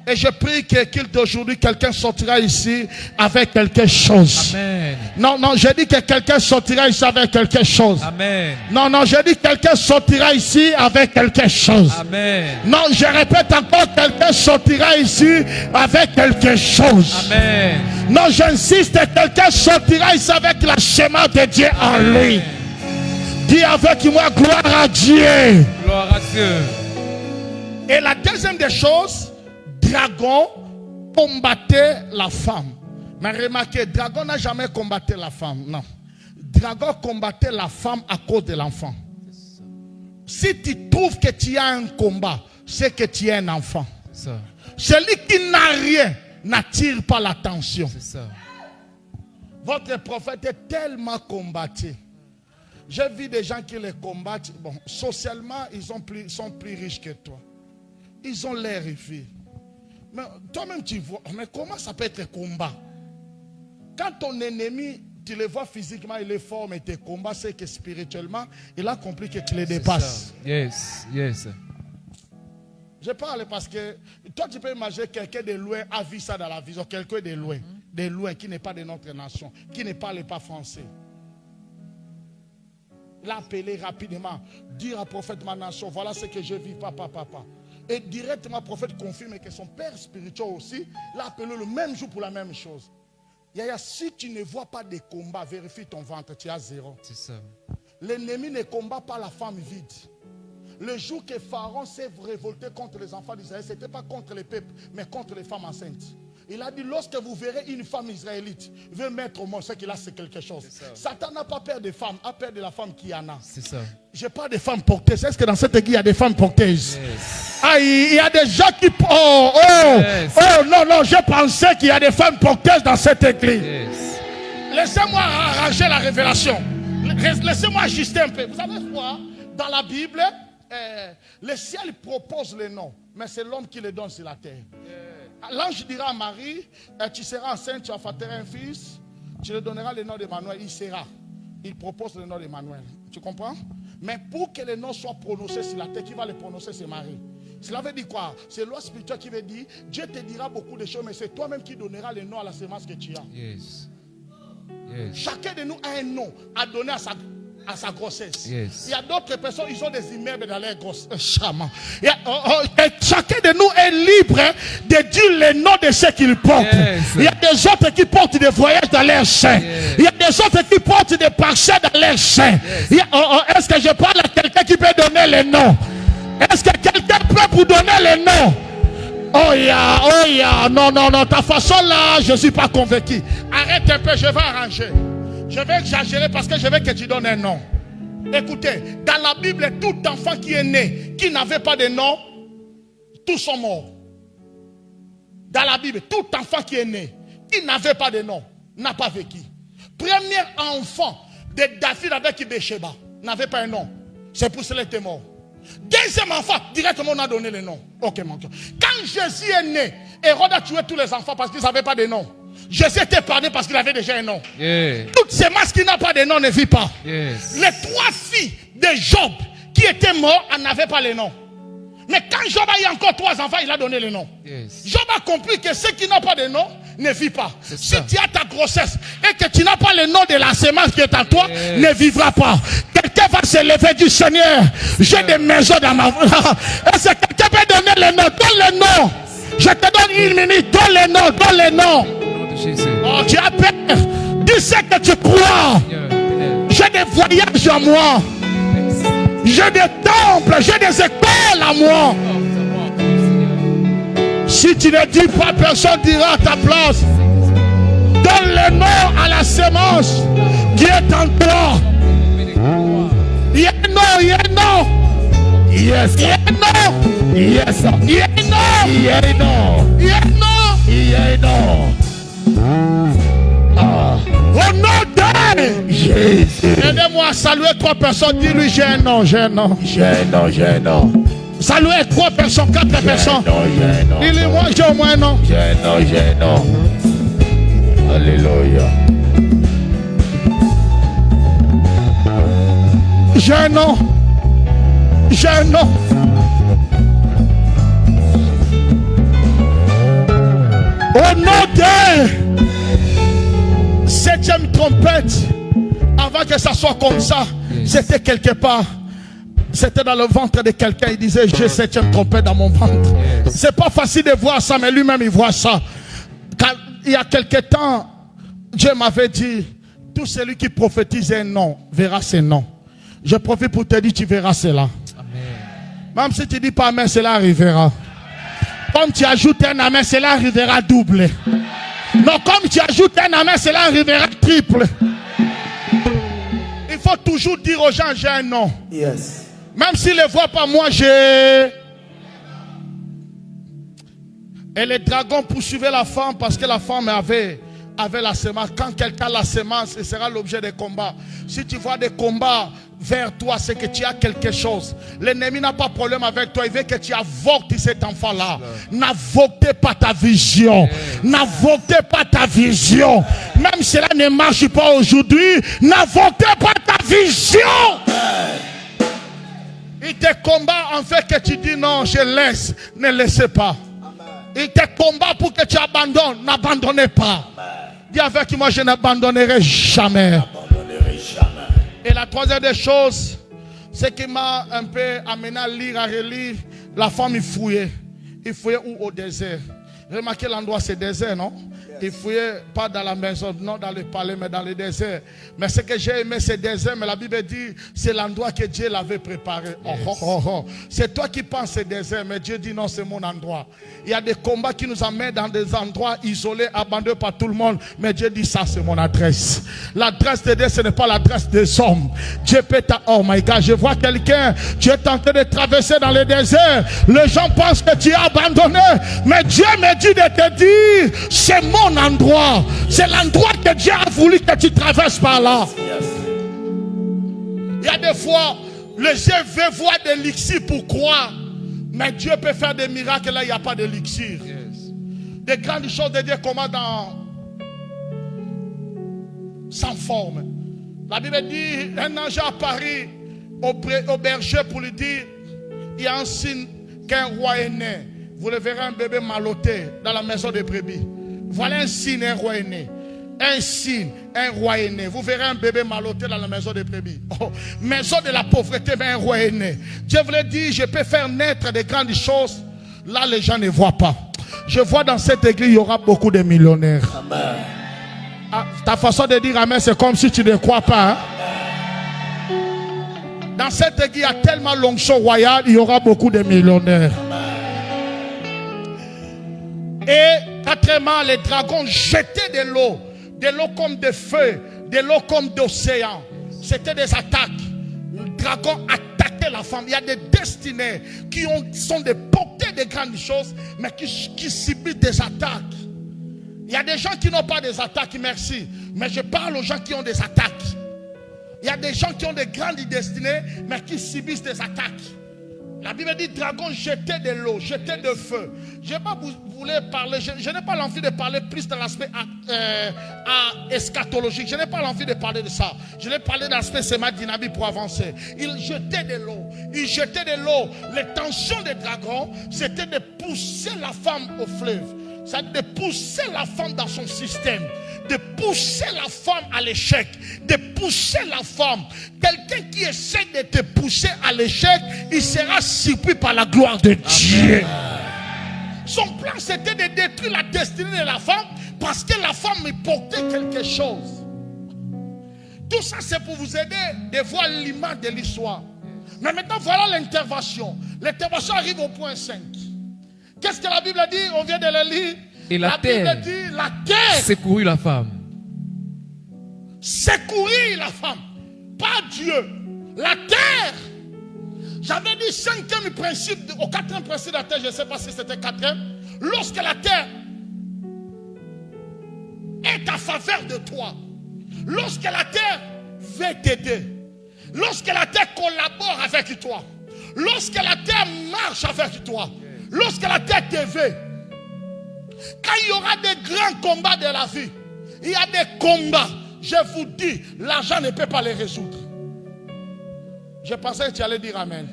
Et je prie qu'il d'aujourd'hui, quelqu'un sortira ici avec quelque chose.
Amen.
Non, j'ai dit que quelqu'un sortira ici avec quelque chose.
Amen.
Non, j'ai dit que quelqu'un sortira ici avec quelque chose.
Amen.
Non, je répète encore, quelqu'un sortira ici avec quelque chose.
Amen.
Non, j'insiste, quelqu'un sortira ici avec la schéma de Dieu en lui. Dis avec moi, gloire à Dieu.
Gloire à Dieu.
Et la deuxième des choses, Dragon combattait la femme. Mais remarquez, Dragon n'a jamais combattu la femme. Non. Dragon combattait la femme à cause de l'enfant. Si tu trouves que tu as un combat, c'est que tu es un enfant.
Ça.
Celui qui n'a rien n'attire pas l'attention.
C'est ça.
Votre prophète est tellement combattu. J'ai vu des gens qui les combattent. Bon, socialement, ils sont plus riches que toi. Ils ont l'air riches. Mais toi-même, tu vois, mais comment ça peut être combat? Quand ton ennemi, tu le vois physiquement, il est fort, mais tes combats, c'est que spirituellement, il a compris que tu le dépasses.
Yes.
Je parle parce que toi, tu peux imaginer quelqu'un de loin a vu ça dans la vision. Quelqu'un de loin, qui n'est pas de notre nation, qui ne parle pas français. Il a appelé rapidement, dire à prophète ma nation, voilà ce que je vis, papa. Et directement, le prophète confirme que son père spirituel aussi l'a appelé le même jour pour la même chose. Yaya, si tu ne vois pas de combat, vérifie ton ventre, tu as 0.
C'est ça.
L'ennemi ne combat pas la femme vide. Le jour que Pharaon s'est révolté contre les enfants d'Israël, ce n'était pas contre les peuples, mais contre les femmes enceintes. Il a dit, lorsque vous verrez une femme israélite veut mettre au monde, c'est qu'il a c'est quelque chose. Satan n'a pas peur des femmes, a peur de la femme qui en a.
C'est ça.
Je parle des femmes porteuses. Est-ce que dans cette église, il y a des femmes porteuses? Ah, il y a des gens qui... non, je pensais qu'il y a des femmes porteuses dans cette église. Laissez-moi arranger la révélation. Laissez-moi ajuster un peu. Vous savez quoi? Dans la Bible, le ciel propose les noms, mais c'est l'homme qui les donne sur la terre. L'ange dira à Marie, tu seras enceinte, tu enfanteras un fils, tu lui donneras le nom d'Emmanuel, il sera. Il propose le nom d'Emmanuel. Tu comprends? Mais pour que le nom soit prononcé sur la terre, qui va le prononcer, c'est Marie. Cela veut dire quoi? C'est loi spirituelle qui veut dire, Dieu te dira beaucoup de choses, mais c'est toi-même qui donneras le nom à la semence que tu as.
Yes.
Chacun de nous a un nom à donner à sa grossesse.
Yes.
Il y a d'autres personnes, ils ont des immeubles dans leur grossesse. Chacun de nous est libre de dire le nom de ceux qu'ils portent.
Yes.
Il y a des autres qui portent des voyages dans leur sein.
Yes.
Il y a des autres qui portent des parcelles dans leur sein.
Yes.
Est-ce que je parle à quelqu'un qui peut donner le nom? Est-ce que quelqu'un peut vous donner le nom? Oh yeah, non, ta façon là, je ne suis pas convaincu. Arrête un peu, je vais arranger. Je vais exagérer parce que je veux que tu donnes un nom. Écoutez, dans la Bible, tout enfant qui est né, qui n'avait pas de nom, tous sont morts. Dans la Bible, tout enfant qui est né, qui n'avait pas de nom, n'a pas vécu. Premier enfant de David avec Bathsheba, n'avait pas un nom. C'est pour cela qu'il était mort. Deuxième enfant, directement on a donné le nom. Ok, mon cœur. Quand Jésus est né, Hérode a tué tous les enfants parce qu'ils n'avaient pas de nom. Jésus était pardonné parce qu'il avait déjà un nom.
Yeah.
Toutes ces masses qui n'ont pas de nom ne vivent pas.
Yes.
Les 3 filles de Job qui étaient mortes n'avaient pas le nom. Mais quand Job a eu encore 3 enfants, il a donné le nom.
Yes.
Job a compris que ceux qui n'ont pas de nom ne vivent pas. Si
ça.
tu as ta grossesse et que tu n'as pas le nom de la semence qui est en toi, ne vivra pas. Quelqu'un va se lever du Seigneur. J'ai des maisons dans ma vie. Est-ce que quelqu'un peut donner le nom? Donne le nom. Je te donne 1 minute. Donne le nom. Donne le nom.
Jésus.
Oh, tu as peur. Dis ce que tu crois. J'ai des voyages à moi. J'ai des temples. J'ai des écoles à moi. Si tu ne dis pas, personne dira à ta place. Donne le nom à la semence qui est en toi. Il y a un nom, il y a un nom. Yes. Il y a un nom. Yes. Il y a un nom. Il y a un nom. Il y a un nom. Il y a un nom. Au nom de Jésus. Aidez-moi à saluer 3 personnes. Dis-lui, j'ai un nom, j'ai un nom. J'ai un nom, j'ai un nom. Saluez 3 personnes, 4 personnes. Dis-lui, moi j'ai au moins un nom. J'ai un nom, j'ai un nom. Alléluia. J'ai un nom. J'ai un nom. Au nom de 7e trompette, avant que ça soit comme ça, c'était quelque part. C'était dans le ventre de quelqu'un. Il disait, j'ai 7e trompette dans mon ventre. C'est pas facile de voir ça, mais lui-même il voit ça. Quand, il y a quelque temps, Dieu m'avait dit, tout celui qui prophétise un nom verra ses noms. Je profite pour te dire, tu verras cela. Amen. Même si tu dis pas amen, cela arrivera. Comme tu ajoutes un amen, cela arrivera double. Non, comme tu ajoutes un amen, cela arrivera triple. Il faut toujours dire aux gens, j'ai un nom.
Yes.
Même s'ils ne le voient pas, moi j'ai... Et les dragons poursuivaient la femme parce que la femme avait la semence. Quand quelqu'un a la semence, ce sera l'objet des combats. Si tu vois des combats vers toi, c'est que tu as quelque chose. L'ennemi n'a pas de problème avec toi. Il veut que tu avortes cet enfant-là. N'avortez pas ta vision. N'avortez pas ta vision. Même si cela ne marche pas aujourd'hui, n'avortez pas ta vision. Il te combat en fait que tu dis non, je laisse. Ne laissez pas. Il te combat pour que tu abandonnes. N'abandonnez pas. Dis avec moi, je n'abandonnerai jamais. Et la 3e des choses, c'est qui m'a un peu amené à lire, à relire. La femme, il fouillait. Il fouillait où? Au désert. Remarquez l'endroit, c'est désert, non? Il fouillait pas dans la maison, non dans le palais, mais dans le désert. Mais ce que j'ai aimé, c'est le désert. Mais la Bible dit, c'est l'endroit que Dieu l'avait préparé. C'est toi qui penses c'est désert, mais Dieu dit non, c'est mon endroit. Il y a des combats qui nous amènent dans des endroits isolés, abandonnés par tout le monde. Mais Dieu dit ça, c'est mon adresse. L'adresse de Dieu, ce n'est pas l'adresse des hommes. Dieu peut oh my God, je vois quelqu'un, tu es en train de traverser dans le désert. Les gens pensent que tu es abandonné. Mais Dieu me dit de te dire, c'est mon endroit. C'est l'endroit que Dieu a voulu que tu traverses par là. Il y a des fois, les yeux veulent voir des élixirs pour croire. Mais Dieu peut faire des miracles là, il n'y a pas d'élixir. Des grandes choses de Dieu comment dans sans forme. La Bible dit, un ange à Paris au berger pour lui dire, il y a un signe qu'un roi est né. Vous le verrez un bébé malotté dans la maison des brebis. Voilà un signe, un roi est né. Un signe, un roi est né. Vous verrez un bébé malotté dans la maison des brebis. Oh, maison de la pauvreté, mais un roi est né. Dieu voulait dire, je peux faire naître des grandes choses. Là, les gens ne voient pas. Je vois dans cette église, il y aura beaucoup de millionnaires. Amen. Ah, ta façon de dire amen, c'est comme si tu ne crois pas. Hein? Dans cette église, il y a tellement l'onction royale, il y aura beaucoup de millionnaires. Et quatrièmement, les dragons jetaient de l'eau comme des feux, de l'eau comme d'océan. C'était des attaques. Le dragon attaquait la femme. Il y a des destinés qui sont des portées de grandes choses, mais qui subissent des attaques. Il y a des gens qui n'ont pas des attaques, merci. Mais je parle aux gens qui ont des attaques. Il y a des gens qui ont des grandes destinées, mais qui subissent des attaques. La Bible dit, dragon jetait de l'eau, jetait de feu. Je n'ai pas voulu parler, je n'ai pas l'envie de parler plus de l'aspect eschatologique. Je n'ai pas l'envie de parler de ça. Je vais parler de l'aspect dynamique pour avancer. Il jetait de l'eau. Il jetait de l'eau. L'intention des dragons, c'était de pousser la femme au fleuve. C'est de pousser la femme dans son système, de pousser la femme à l'échec, de pousser la femme. Quelqu'un qui essaie de te pousser à l'échec, il sera surpris par la gloire de Dieu. Son plan, c'était de détruire la destinée de la femme parce que la femme lui portait quelque chose. Tout ça, c'est pour vous aider de voir l'image de l'histoire. Mais maintenant, voilà l'intervention. L'intervention arrive au point 5. Qu'est-ce que la Bible dit? On vient de le lire.
Et la terre
Bible dit, la terre
secourut la femme.
Secourir la femme. Pas Dieu. La terre. J'avais dit 5e principe, au 4e principe de la terre, je ne sais pas si c'était 4e. Lorsque la terre est à faveur de toi, lorsque la terre veut t'aider, lorsque la terre collabore avec toi, lorsque la terre marche avec toi, lorsque la terre te veut, quand il y aura des grands combats de la vie, il y a des combats, je vous dis, l'argent ne peut pas les résoudre. Je pensais que tu allais dire amen.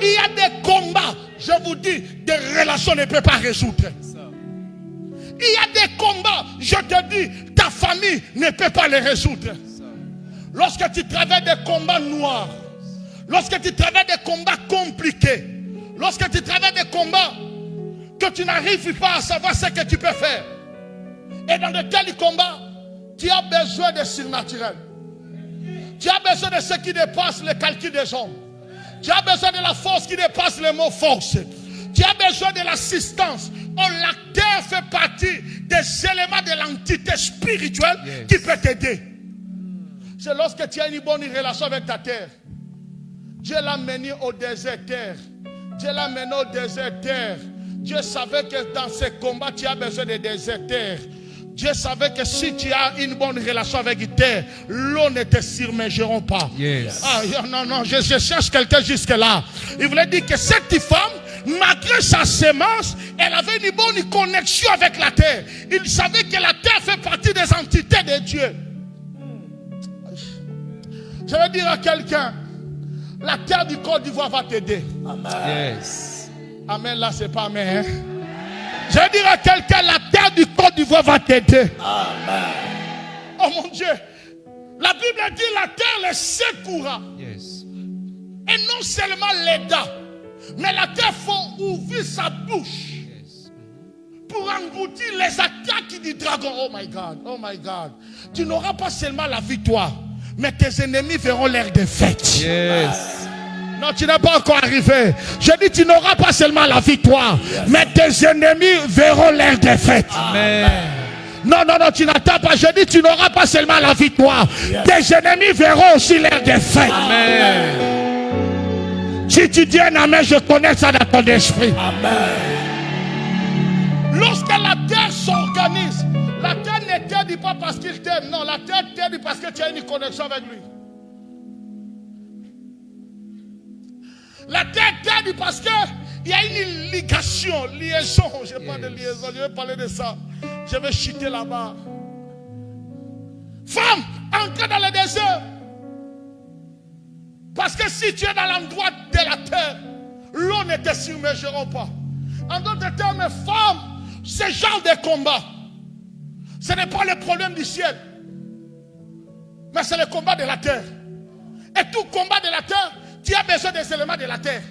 Il y a des combats, je vous dis, des relations ne peuvent pas résoudre. Il y a des combats, je te dis, ta famille ne peut pas les résoudre. Lorsque tu traverses des combats noirs, lorsque tu traverses des combats compliqués, lorsque tu traverses des combats que tu n'arrives pas à savoir ce que tu peux faire, et dans de tels combats, tu as besoin de surnaturel. Tu as besoin de ce qui dépasse le calcul des hommes. Tu as besoin de la force qui dépasse le mot force. Tu as besoin de l'assistance. Oh, la terre fait partie des éléments de l'entité spirituelle qui peut t'aider. C'est lorsque tu as une bonne relation avec ta terre. Dieu l'a mené au désert terre. Dieu l'a mené au désert terre. Dieu savait que dans ces combats, tu as besoin de désert terre. Dieu savait que si tu as une bonne relation avec terre, l'eau ne te submergeront pas.
Yes.
Ah, non, je cherche quelqu'un jusque-là. Il voulait dire que cette femme, malgré sa sémence, elle avait une bonne connexion avec la terre. Il savait que la terre fait partie des entités de Dieu. Je vais dire à quelqu'un, la terre du Côte d'Ivoire va t'aider.
Amen.
Yes.
Amen, là c'est pas amen. Hein? Je vais dire à quelqu'un, la terre du Côte d'Ivoire va t'aider.
Amen.
Oh mon Dieu. La Bible dit la terre les secourra.
Yes.
Et non seulement l'aida, mais la terre faut ouvrir sa bouche pour engloutir les attaques du dragon. Oh my God, oh my God. Tu n'auras pas seulement la victoire, mais tes ennemis verront leur défaite.
Yes.
Non, tu n'es pas encore arrivé. Je dis, tu n'auras pas seulement la victoire, mais tes ennemis verront leur défaite.
Amen.
Non, non, non, tu n'attends pas. Je dis, tu n'auras pas seulement la victoire. Tes ennemis verront aussi leur défaite.
Amen.
Si tu dis un amen, je connais ça dans ton esprit.
Amen.
Lorsque la terre s'organise, la terre ne t'aide pas parce qu'il t'aime. Non, la terre t'aide parce que tu as une connexion avec lui. La terre t'aide parce qu'il y a une liaison. Je parle de liaison, je vais parler de ça. Je vais chuter là-bas. Femme, entre dans le désert. Parce que si tu es dans l'endroit de la terre, l'eau ne te submergera pas. En d'autres termes, femme, ce genre de combat, ce n'est pas le problème du ciel, mais c'est le combat de la terre. Et tout combat de la terre, tu as besoin des éléments de la terre.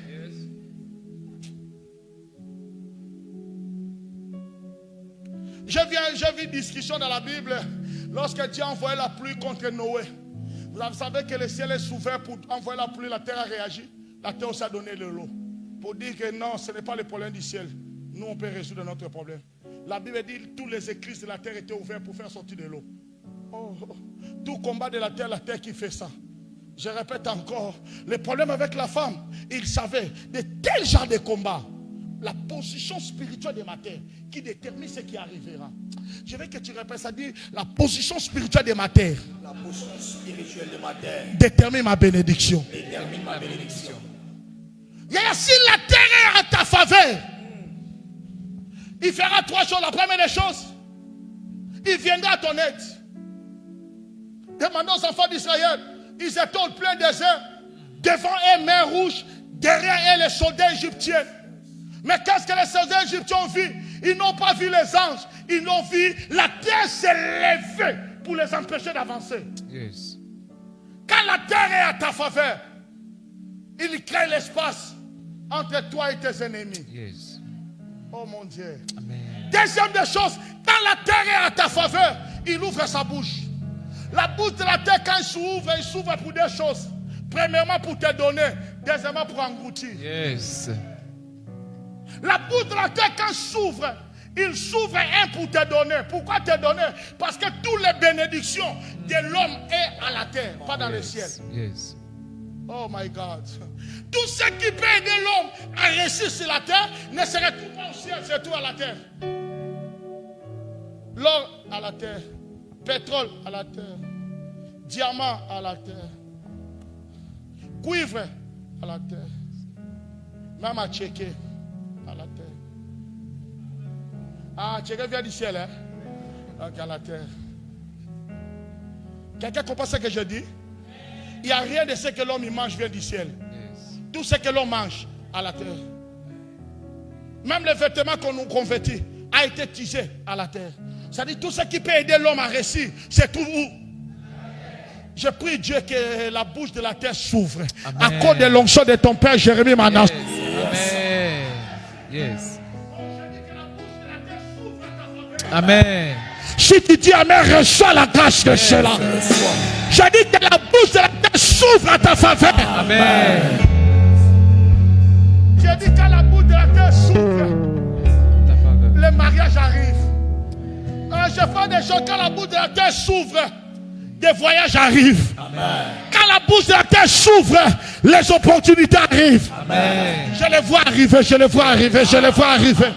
J'ai vu une discussion dans la Bible lorsque Dieu a envoyé la pluie contre Noé. Vous savez que le ciel est ouvert pour envoyer la pluie, la terre a réagi. La terre aussi a donné de l'eau. Pour dire que non, ce n'est pas le problème du ciel. Nous, on peut résoudre notre problème. La Bible dit que tous les écluses de la terre étaient ouverts pour faire sortir de l'eau. Oh, tout combat de la terre qui fait ça. Je répète encore, le problème avec la femme, il savait de tel genre de combat. La position spirituelle de ma terre qui détermine ce qui arrivera. Je veux que tu répètes ça, dit la position spirituelle de ma terre.
La position spirituelle de ma terre
détermine ma bénédiction.
détermine ma bénédiction.
Si la terre est à ta faveur, il fera trois choses. La première des choses, il viendra à ton aide. Demandons aux enfants d'Israël, ils étaient au plein désert, devant eux mer rouge, derrière eux les soldats égyptiens. Mais qu'est-ce que les soldats égyptiens ont vu? Ils n'ont pas vu les anges, ils n'ont vu la terre s'élever pour les empêcher d'avancer.
Yes.
Quand la terre est à ta faveur, il crée l'espace entre toi et tes ennemis.
Yes.
Oh mon Dieu.
Amen.
Deuxième des choses, quand la terre est à ta faveur, il ouvre sa bouche. La bouche de la terre, quand il s'ouvre pour deux choses. Premièrement, pour te donner. Deuxièmement, pour engloutir.
Yes.
La bouche de la terre, quand il s'ouvre un pour te donner. Pourquoi te donner? Parce que toutes les bénédictions de l'homme est à la terre, pas dans le ciel.
Yes.
Oh my God. Tout ce qui peut aider l'homme à réussir sur la terre ne se retrouve pas au ciel, c'est tout à la terre. L'or à la terre, pétrole à la terre, diamant à la terre, cuivre à la terre, même à Tchéké à la terre. Ah, Tchéké vient du ciel, hein? Donc à la terre. Quelqu'un comprend ce que je dis? Il n'y a rien de ce que l'homme mange vient du ciel.
Yes.
Tout ce que l'on mange à la terre. Même les vêtements qu'on vêtit a été tissé à la terre. C'est-à-dire tout ce qui peut aider l'homme à réussir, c'est tout où? Je prie Dieu que la bouche de la terre s'ouvre. À cause de l'onction de ton père Jérémie Manas.
Yes. Amen. Yes. Amen.
Si tu dis Amen, reçois la grâce de cela. Je dis que la bouche de la terre s'ouvre à ta faveur.
Amen.
Je dis que la bouche de la terre s'ouvre. Le mariage arrive. Je fais des choses quand la bouche de la terre s'ouvre. Des voyages arrivent.
Amen.
Quand la bouche de la terre s'ouvre, les opportunités arrivent.
Amen.
Je les vois arriver, je les vois arriver, je les vois arriver.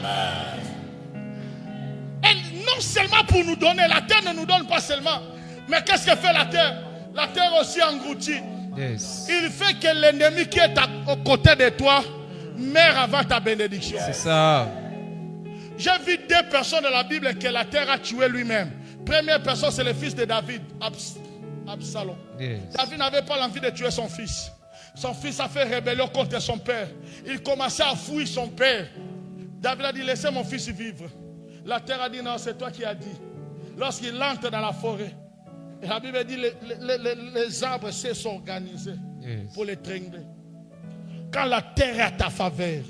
Et non seulement pour nous donner, la terre ne nous donne pas seulement. Mais qu'est-ce que fait la terre? La terre aussi engloutit.
Yes.
Il fait que l'ennemi qui est au côté de toi meurt avant ta bénédiction.
C'est ça.
J'ai vu deux personnes dans la Bible que la terre a tué lui-même. Première personne, c'est le fils de David, Absalom.
Yes.
David n'avait pas l'envie de tuer son fils. Son fils a fait rébellion contre son père. Il commençait à fuir son père. David a dit, laissez mon fils vivre. La terre a dit, non, c'est toi qui as dit. Lorsqu'il entre dans la forêt, et la Bible dit, les arbres savent s'organiser pour les tringler. Quand la terre est à ta faveur,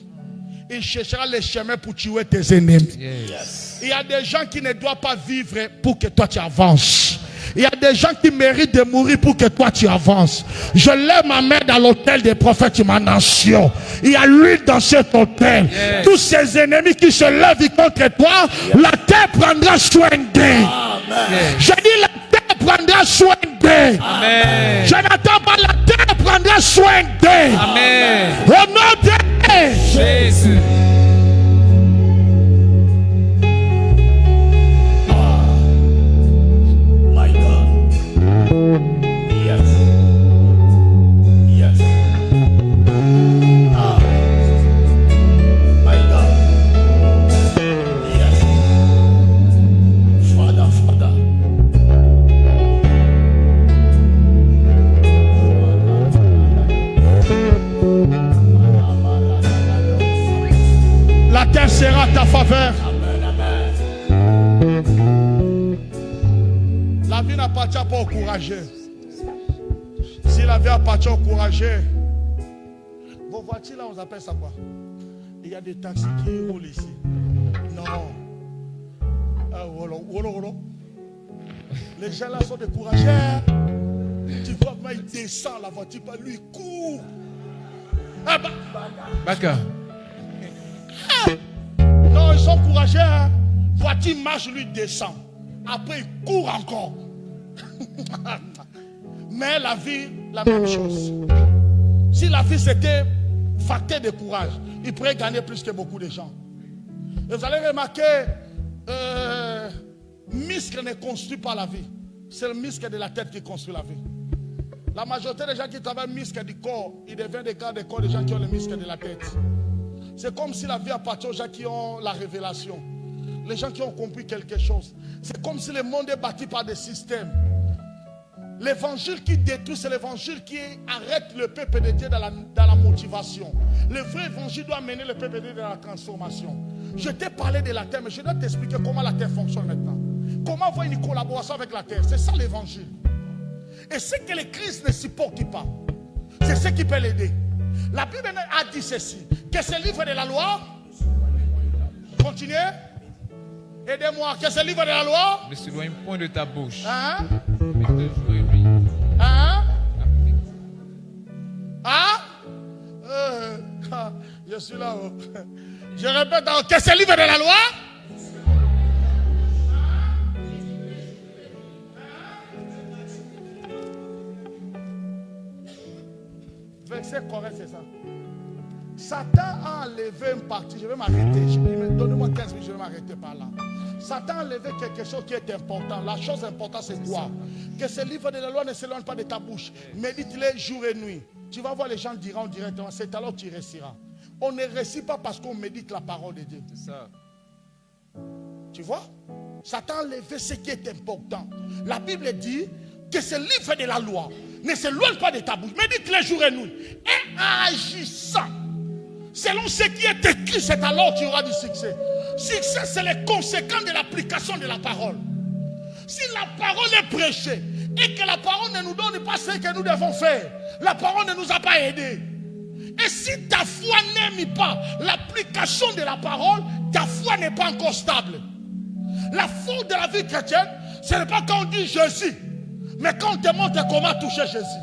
il cherchera les chemins pour tuer tes ennemis.
Yes.
Il y a des gens qui ne doivent pas vivre pour que toi tu avances. Il y a des gens qui méritent de mourir pour que toi tu avances. Je lève ma main dans l'autel des prophètes de ma nation. Il y a l'huile dans cet autel.
Yes.
Tous ces ennemis qui se lèvent contre toi, la terre prendra soin d'eux. Je dis la terre prendra soin d'eux.
Amen.
Je n'attends pas, la terre prendra soin d'eux.
Amen.
Au nom de
Jésus.
My God. Yes. Yes. My God. Yes. Father, Father.
la terre sera à ta faveur. La vie n'appartient pas aux courageux. Si la vie appartient aux courageux, vos voitures là, on appelle ça quoi? Il y a des taxis qui roulent ici. Non. Les gens là sont des courageux. Tu vois, il descend la voiture, lui il court. Ah bah.
Baka.
Non, ils sont courageux. Hein? Voiture marche, lui descend. Après, il court encore. Mais la vie, la même chose. Si la vie c'était facteur de courage, il pourrait gagner plus que beaucoup de gens. Et vous allez remarquer, muscle ne construit pas la vie. C'est le muscle de la tête qui construit la vie. La majorité des gens qui travaillent le muscle du corps, ils deviennent des gars de corps des gens qui ont le muscle de la tête. C'est comme si la vie appartient aux gens qui ont la révélation. Les gens qui ont compris quelque chose. C'est comme si le monde est bâti par des systèmes. L'évangile qui détruit, c'est l'évangile qui arrête le peuple de Dieu dans la motivation. Le vrai évangile doit mener le peuple de Dieu dans la transformation. Je t'ai parlé de la terre, mais je dois t'expliquer comment la terre fonctionne maintenant. Comment avoir une collaboration avec la terre. C'est ça l'évangile. Et ce que l'Église ne supporte pas, c'est ce qui peut l'aider. La Bible a dit ceci, que ce livre de la loi, continuez, aidez-moi, que ce livre de la loi,
Ne s'éloigne point de ta bouche.
hein,
Mais toujours lui.
hein, je suis là-haut. Je répète, que ce livre de la loi, verset correct, c'est ça. Satan a enlevé une partie. Je vais m'arrêter. Donnez-moi 15 minutes, je vais m'arrêter par là. Satan a enlevé quelque chose qui est important. La chose importante, c'est quoi? Que ce livre de la loi ne s'éloigne pas de ta bouche. Médite-le jour et nuit. Tu vas voir, les gens diront directement, c'est alors que tu réussiras. On ne réussit pas parce qu'on médite la parole de Dieu.
C'est ça.
Tu vois? Satan a enlevé ce qui est important. La Bible dit que ce livre de la loi ne s'éloigne pas de ta bouche. Médite-le jour et nuit. Et agissant selon ce qui est écrit, c'est alors que tu auras du succès. Succès, c'est les conséquences de l'application de la parole. Si la parole est prêchée et que la parole ne nous donne pas ce que nous devons faire, la parole ne nous a pas aidés. Et si ta foi n'aime pas l'application de la parole, ta foi n'est pas encore stable. La foi de la vie chrétienne, ce n'est pas quand on dit Jésus, mais quand on te montre comment toucher Jésus.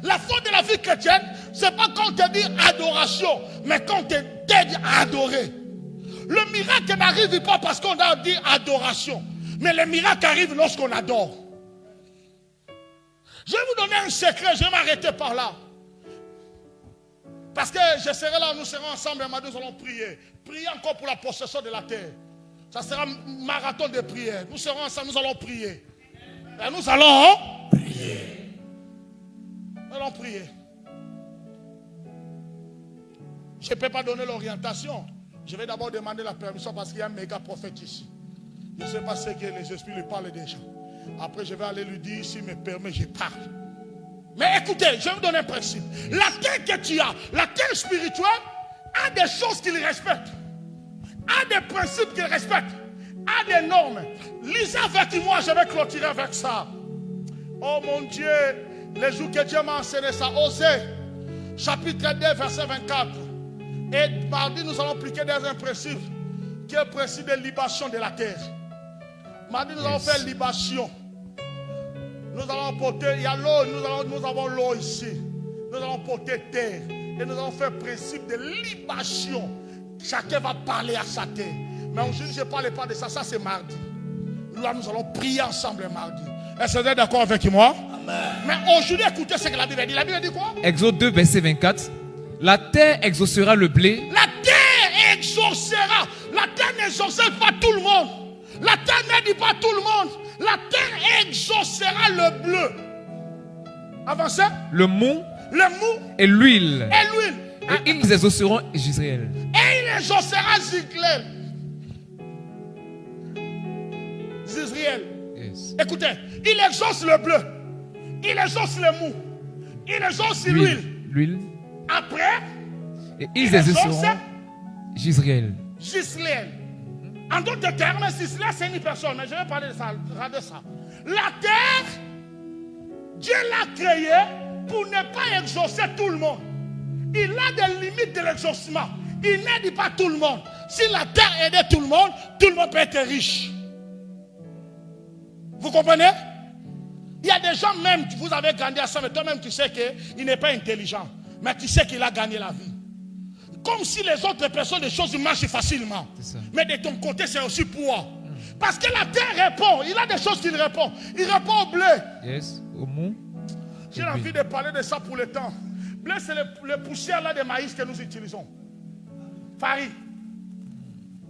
La foi de la vie chrétienne, ce n'est pas quand on te dit adoration, mais quand on t'aide à adorer. Le miracle n'arrive pas parce qu'on a dit adoration, mais le miracle arrive lorsqu'on adore. Je vais vous donner un secret, je vais m'arrêter par là. Parce que je serai là, nous serons ensemble et nous allons prier. Prier encore pour la possession de la terre. Ça sera un marathon de prière. Nous serons ensemble, nous allons prier. Et nous allons prier. Nous allons prier. Je ne peux pas donner l'orientation. Je vais d'abord demander la permission parce qu'il y a un méga prophète ici. Je ne sais pas ce que les esprits lui parlent déjà. Après, je vais aller lui dire, s'il me permet, je parle. Mais écoutez, je vais vous donner un principe. La terre que tu as, la terre spirituelle, a des choses qu'il respecte. A des principes qu'il respecte. A des normes. Lisez avec moi, je vais clôturer avec ça. Oh mon Dieu, les jours que Dieu m'a enseigné ça. Osée, chapitre 2, verset 24. Et mardi, nous allons appliquer un principe qui est le principe de libation de la terre. Mardi, nous allons faire libation. Nous allons porter, il y a l'eau, nous avons l'eau ici. Nous allons porter terre. Et nous allons faire le principe de libation. Chacun va parler à sa terre. Mais aujourd'hui, je ne parle pas de ça. Ça, c'est mardi. Là, nous allons prier ensemble mardi. Est-ce que vous êtes d'accord avec moi? Amen. Mais aujourd'hui, écoutez ce que la Bible dit. La Bible dit quoi?
Exode 2, verset 24. La terre exaucera le blé.
La terre exaucera. La terre n'exaucera pas tout le monde. La terre ne dit pas tout le monde. La terre exaucera le bleu. Avancez.
Le mou.
Le mou.
Et l'huile.
Et l'huile.
Et ils exauceront Israël.
Et il exaucera Zikler. Zizriel.
Yes.
Écoutez, il exauce le bleu. Il exauce le mou. Il exauce l'huile.
L'huile.
Après,
et ils exauceront Israël.
Gisèle. En d'autres termes, Gisèle, c'est une personne. Mais je vais parler de ça. Regardez ça. La terre, Dieu l'a créée pour ne pas exaucer tout le monde. Il a des limites de l'exaucement. Il n'aide pas tout le monde. Si la terre aidait tout le monde peut être riche. Vous comprenez? Il y a des gens même, vous avez grandi à ça, mais toi-même tu sais qu'il n'est pas intelligent. Mais tu sais qu'il a gagné la vie. Comme si les autres personnes, les choses marchent facilement. Mais de ton côté, c'est aussi pour. Parce que la terre répond. Il a des choses qu'il répond. Il répond au blé.
Yes, au mou.
J'ai envie de parler de ça pour le temps. Blé, c'est le poussière là de maïs que nous utilisons. Farine.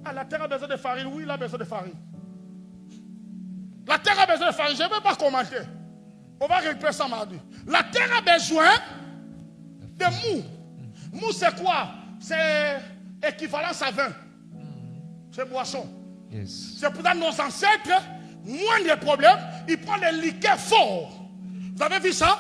Ah, la terre a besoin de farine. Oui, il a besoin de farine. La terre a besoin de farine. Je ne vais pas commenter. On va récupérer ça mardi. La terre a besoin de mou. Mou, c'est quoi? C'est équivalent à vin. C'est boisson.
Yes.
C'est pour ça que nos ancêtres, moins de problèmes, ils prennent les liqueurs forts. Vous avez vu ça?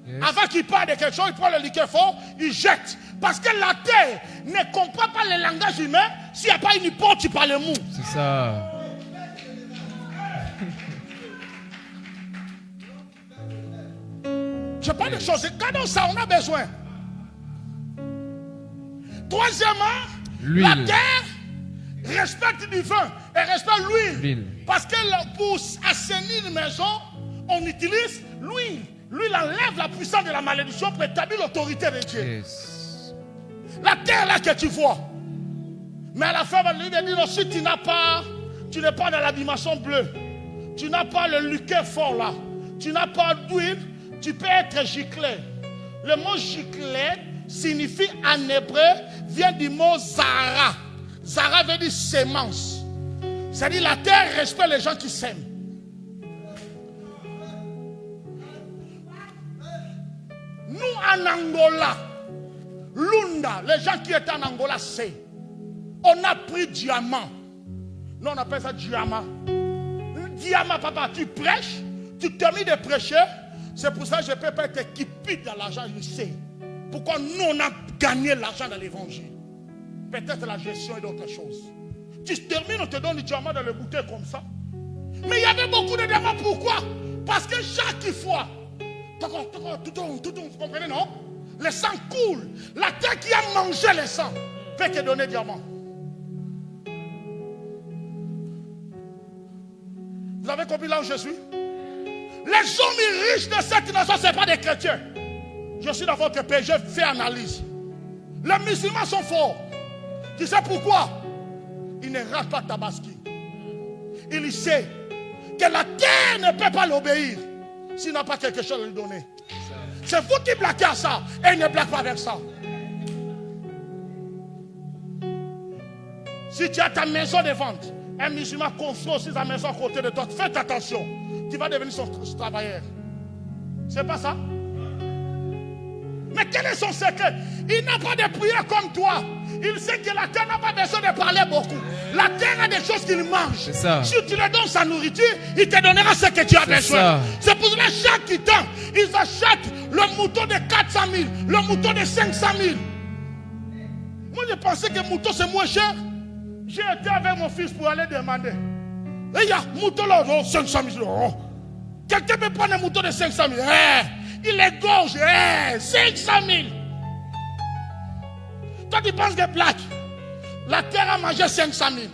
Yes. Avant qu'ils parlent de quelque chose, ils prennent le liqueur fort, ils jettent. Parce que la terre ne comprend pas le langage humain s'il n'y a pas une porte par le mou.
C'est ça.
Je parle de choses. Quand ça, on a besoin. Troisièmement, la terre respecte du vin et respecte l'huile. Parce que pour assainir une maison, on utilise l'huile. L'huile enlève la puissance de la malédiction pour établir l'autorité de Dieu.
Yes.
La terre là que tu vois. Mais à la fin, il va dire, si tu n'es pas dans la dimension bleue, tu n'as pas le liqueur fort là, tu n'as pas d'huile, tu peux être giclé. Le mot giclé signifie en hébreu, vient du mot zara. Zara veut dire sémence. C'est-à-dire la terre respecte les gens qui s'aiment. Nous en Angola, Lunda, les gens qui étaient en Angola, c'est. On a pris diamant. Nous on appelle ça diamant. Diamant, papa, tu prêches, tu termines de prêcher. C'est pour ça que je ne peux pas être équipé dans l'argent, je sais. Pourquoi nous on a gagné l'argent dans l'évangile? Peut-être la gestion et d'autres choses. Tu termines, on te donne du diamant dans le bouteille comme ça. Mais il y avait beaucoup de diamants, pourquoi? Parce que chaque fois, vous comprenez, non? Le sang coule. La terre qui a mangé le sang peut te donner diamant. Vous avez compris là où je suis? Les hommes riches de cette nation, ce n'est pas des chrétiens. Je suis dans votre pays, je fais analyse. Les musulmans sont forts. Tu sais pourquoi? Ils ne ratent pas Tabaski. Il sait que la terre ne peut pas l'obéir s'il n'a pas quelque chose à lui donner. C'est vous qui blaguez à ça et il ne blague pas avec ça. Si tu as ta maison de vente, un musulman construit aussi sa maison à côté de toi, faites attention. Tu vas devenir son travailleur. C'est pas ça? Mais quel est son secret? Il n'a pas de prière comme toi. Il sait que la terre n'a pas besoin de parler beaucoup. La terre a des choses qu'il mange. Si tu lui donnes sa nourriture, il te donnera ce que tu as besoin. C'est pour cela chaque temps, ils achètent le mouton de 400 000, le mouton de 500 000. Moi, je pensais que le mouton c'est moins cher. J'ai été avec mon fils pour aller demander. Et il y a un mouton là, 500 000 euros. Quelqu'un peut prendre un mouton de 500 000. Il est gorge, 500 000. Toi, tu penses que blague. La terre a mangé 500 000.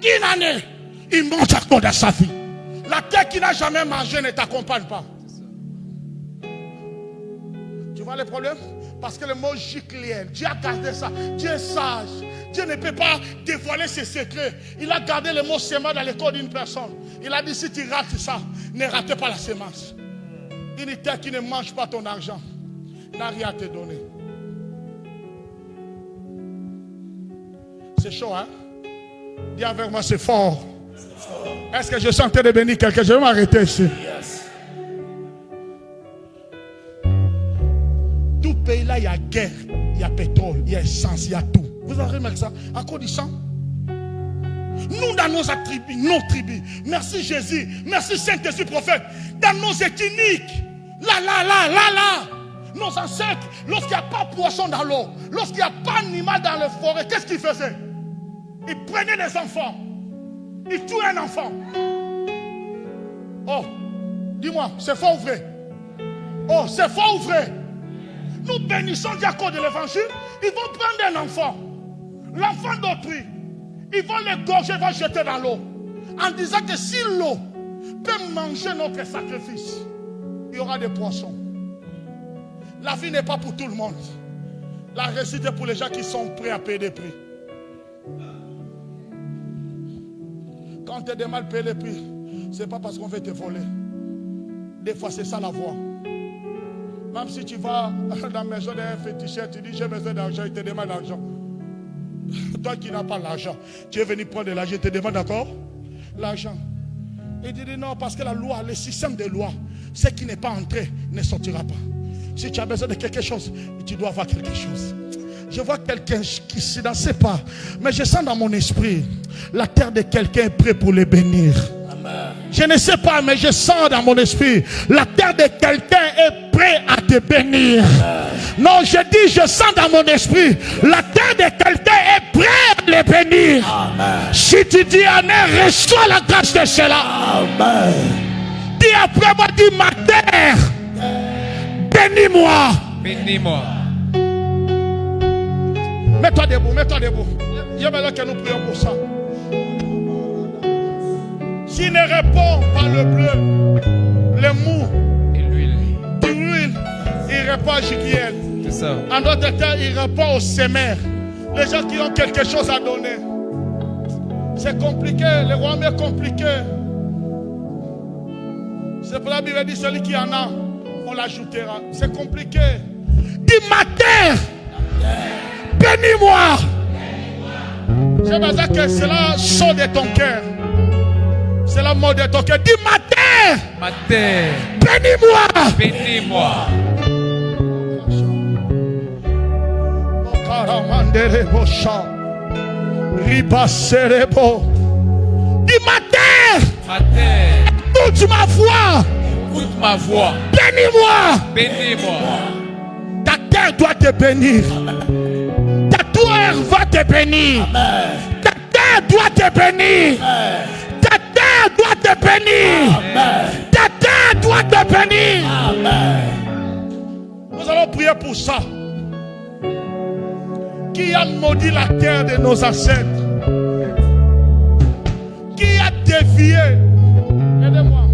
Une année, il monte encore dans sa vie. La terre qui n'a jamais mangé ne t'accompagne pas. Tu vois le problème? Parce que le mot giclienne, Dieu a gardé ça. Dieu est sage. Dieu ne peut pas dévoiler ses secrets. Il a gardé le mot sémence dans le corps d'une personne. Il a dit si tu rates ça, ne ratez pas la sémence. Une terre qui ne mange pas ton argent n'a rien à te donner. C'est chaud, hein? Dis avec moi, c'est fort. Est-ce que je suis en train de bénir quelqu'un? Je vais m'arrêter ici. Tout pays là, il y a guerre, il y a pétrole, il y a essence, il y a tout. Vous avez remarqué ça? À cause du sang. Nous, dans nos tribus, merci Jésus, merci Saint-Esprit prophète, dans nos ethniques, là, nos ancêtres, lorsqu'il n'y a pas de poisson dans l'eau, lorsqu'il n'y a pas d'animal dans la forêt, qu'est-ce qu'ils faisaient? Ils prenaient des enfants, ils tuaient un enfant. Oh, dis-moi, c'est faux ou vrai? Oh, c'est faux ou vrai? Nous bénissons Dieu à cause de l'évangile. Ils vont prendre un enfant, l'enfant d'autrui, ils vont l'égorger, ils vont jeter dans l'eau, en disant que si l'eau peut manger notre sacrifice, il y aura des poissons. La vie n'est pas pour tout le monde. La réussite est pour les gens qui sont prêts à payer des prix. Quand tu es mal payé les prix, ce n'est pas parce qu'on veut te voler. Des fois, c'est ça la voie. Même si tu vas dans la maison d'un féticheur, tu dis j'ai besoin d'argent, il te demande l'argent. Toi qui n'as pas l'argent, tu es venu prendre de l'argent, il te demande encore l'argent. Il dit non, parce que la loi, le système de loi, ce qui n'est pas entré ne sortira pas. Si tu as besoin de quelque chose, tu dois avoir quelque chose. Je vois quelqu'un qui ne sait pas, mais je sens dans mon esprit, la terre de quelqu'un est prête pour le bénir. Amen. Je ne sais pas, mais je sens dans mon esprit, la terre de quelqu'un est prête à te bénir. Amen. Non, je dis, je sens dans mon esprit, la terre de quelqu'un est prête à le bénir. Amen. Si tu dis Amen, reçois la grâce de cela. Amen. Dis après moi, dis ma terre, bénis-moi.
Bénis-moi.
Mets-toi debout, mets-toi debout. Il y a maintenant que nous prions pour ça. S'il ne répond pas le bleu, le mou et l'huile, il répond à Jiquiel.
C'est ça.
En d'autres termes, il répond aux sémères. Les gens qui ont quelque chose à donner. C'est compliqué, le royaume est compliqué. C'est pour la Bible dit celui qui en a, on l'ajoutera. C'est compliqué. Dis ma terre, bénis-moi. J'ai besoin que cela sorte de ton cœur. C'est la mort de ton cœur. Dis ma terre, bénis-moi.
Bénis-moi.
Dis ma terre, écoute ma voix.
Écoute ma voix.
Bénis-moi.
Bénis-moi.
Ta terre doit te bénir. Ta terre va te bénir. Amen. Ta terre doit te bénir. Amen. Ta terre doit te bénir. Amen. Ta terre doit te bénir. Amen. Nous allons prier pour ça. Qui a maudit la terre de nos ancêtres? Qui a dévié? Aidez-moi.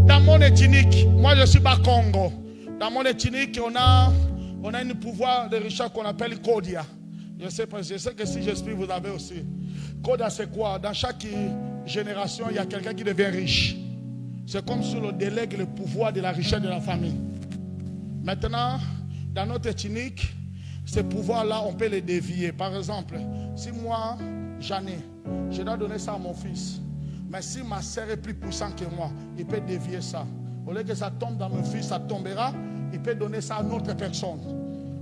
Dans mon ethnique, moi je suis pas Congo. Dans mon ethnique, on a un pouvoir de richesse qu'on appelle Kodia. Je sais que si j'explique, vous avez aussi. Kodia, c'est quoi? Dans chaque génération, il y a quelqu'un qui devient riche. C'est comme si on délègue le pouvoir de la richesse de la famille. Maintenant, dans notre ethnique, ces pouvoirs-là, on peut les dévier. Par exemple, si moi, j'en ai, je dois donner ça à mon fils. Mais si ma sœur est plus puissante que moi, il peut dévier ça. Au lieu que ça tombe dans mon fils, ça tombera. Il peut donner ça à une autre personne.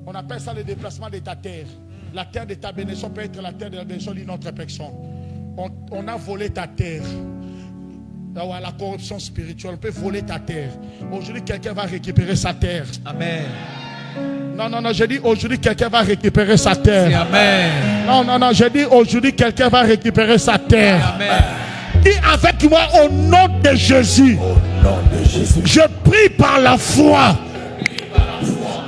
On appelle ça le déplacement de ta terre. La terre de ta bénédiction peut être la terre de la bénédiction d'une autre personne. On a volé ta terre. La corruption spirituelle, on peut voler ta terre. Aujourd'hui, quelqu'un va récupérer sa terre. Amen. Non, je dis aujourd'hui, quelqu'un va récupérer sa terre. Amen. Non, je dis aujourd'hui, quelqu'un va récupérer sa terre. Amen. Dis avec moi au nom de Jésus. Au nom de Jésus. Je prie par la foi.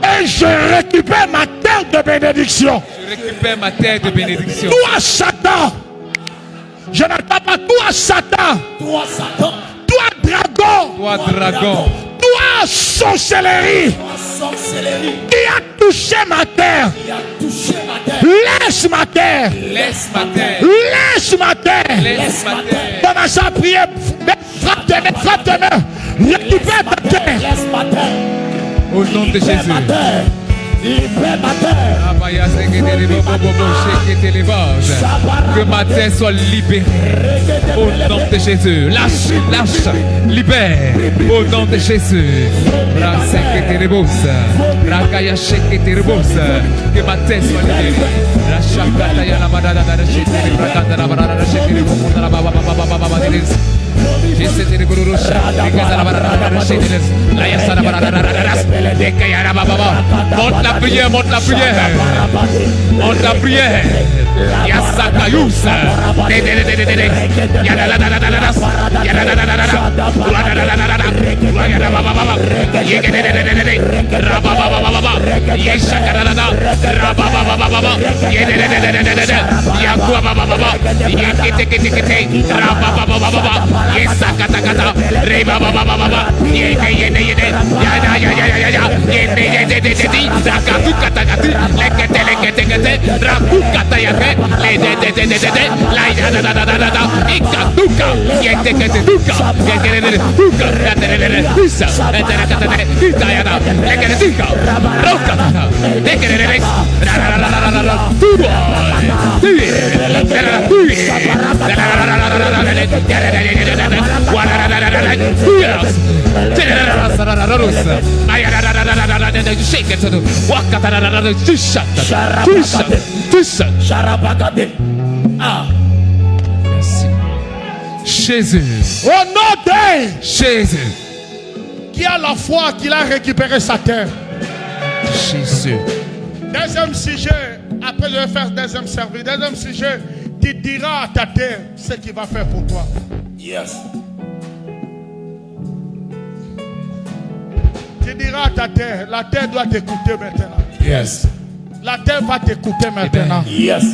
Et je récupère ma terre.
terre de bénédiction.
Je récupère ma terre de bénédiction.
Toi, Satan. Je n'entends pas. Toi, Satan.
Toi, Satan.
Toi, dragon.
Toi, dragon.
Toi, sorcellerie.
Toi, sorcellerie.
Qui a touché ma terre.
Qui a touché ma terre.
Laisse ma terre.
Laisse ma terre.
Laisse ma terre.
Laisse ma terre.
Commence à prier. Frappe tes mains. Frappe tes mains. Récupère ta terre.
Laisse ma terre.
Au nom de
Libère
Jésus.
ma terre. Libère ma terre.
Que ma terre soit libérée. Au nom de Jésus. Lâche, lâche, libère. Au nom de Jésus. Que ma terre soit libérée. Monte la prière, monte la prière. Monte la prière. Yasakayus. Jésus.
Au nom de
Jésus.
qui a la foi qu'il a récupéré sa terre.
Jésus.
Deuxième sujet, après je vais faire deuxième service. Deuxième sujet, tu diras à ta terre ce qu'il va faire pour toi.
Yes.
Tu diras à ta terre, la terre doit t'écouter maintenant.
Yes.
La terre va t'écouter maintenant.
Yes.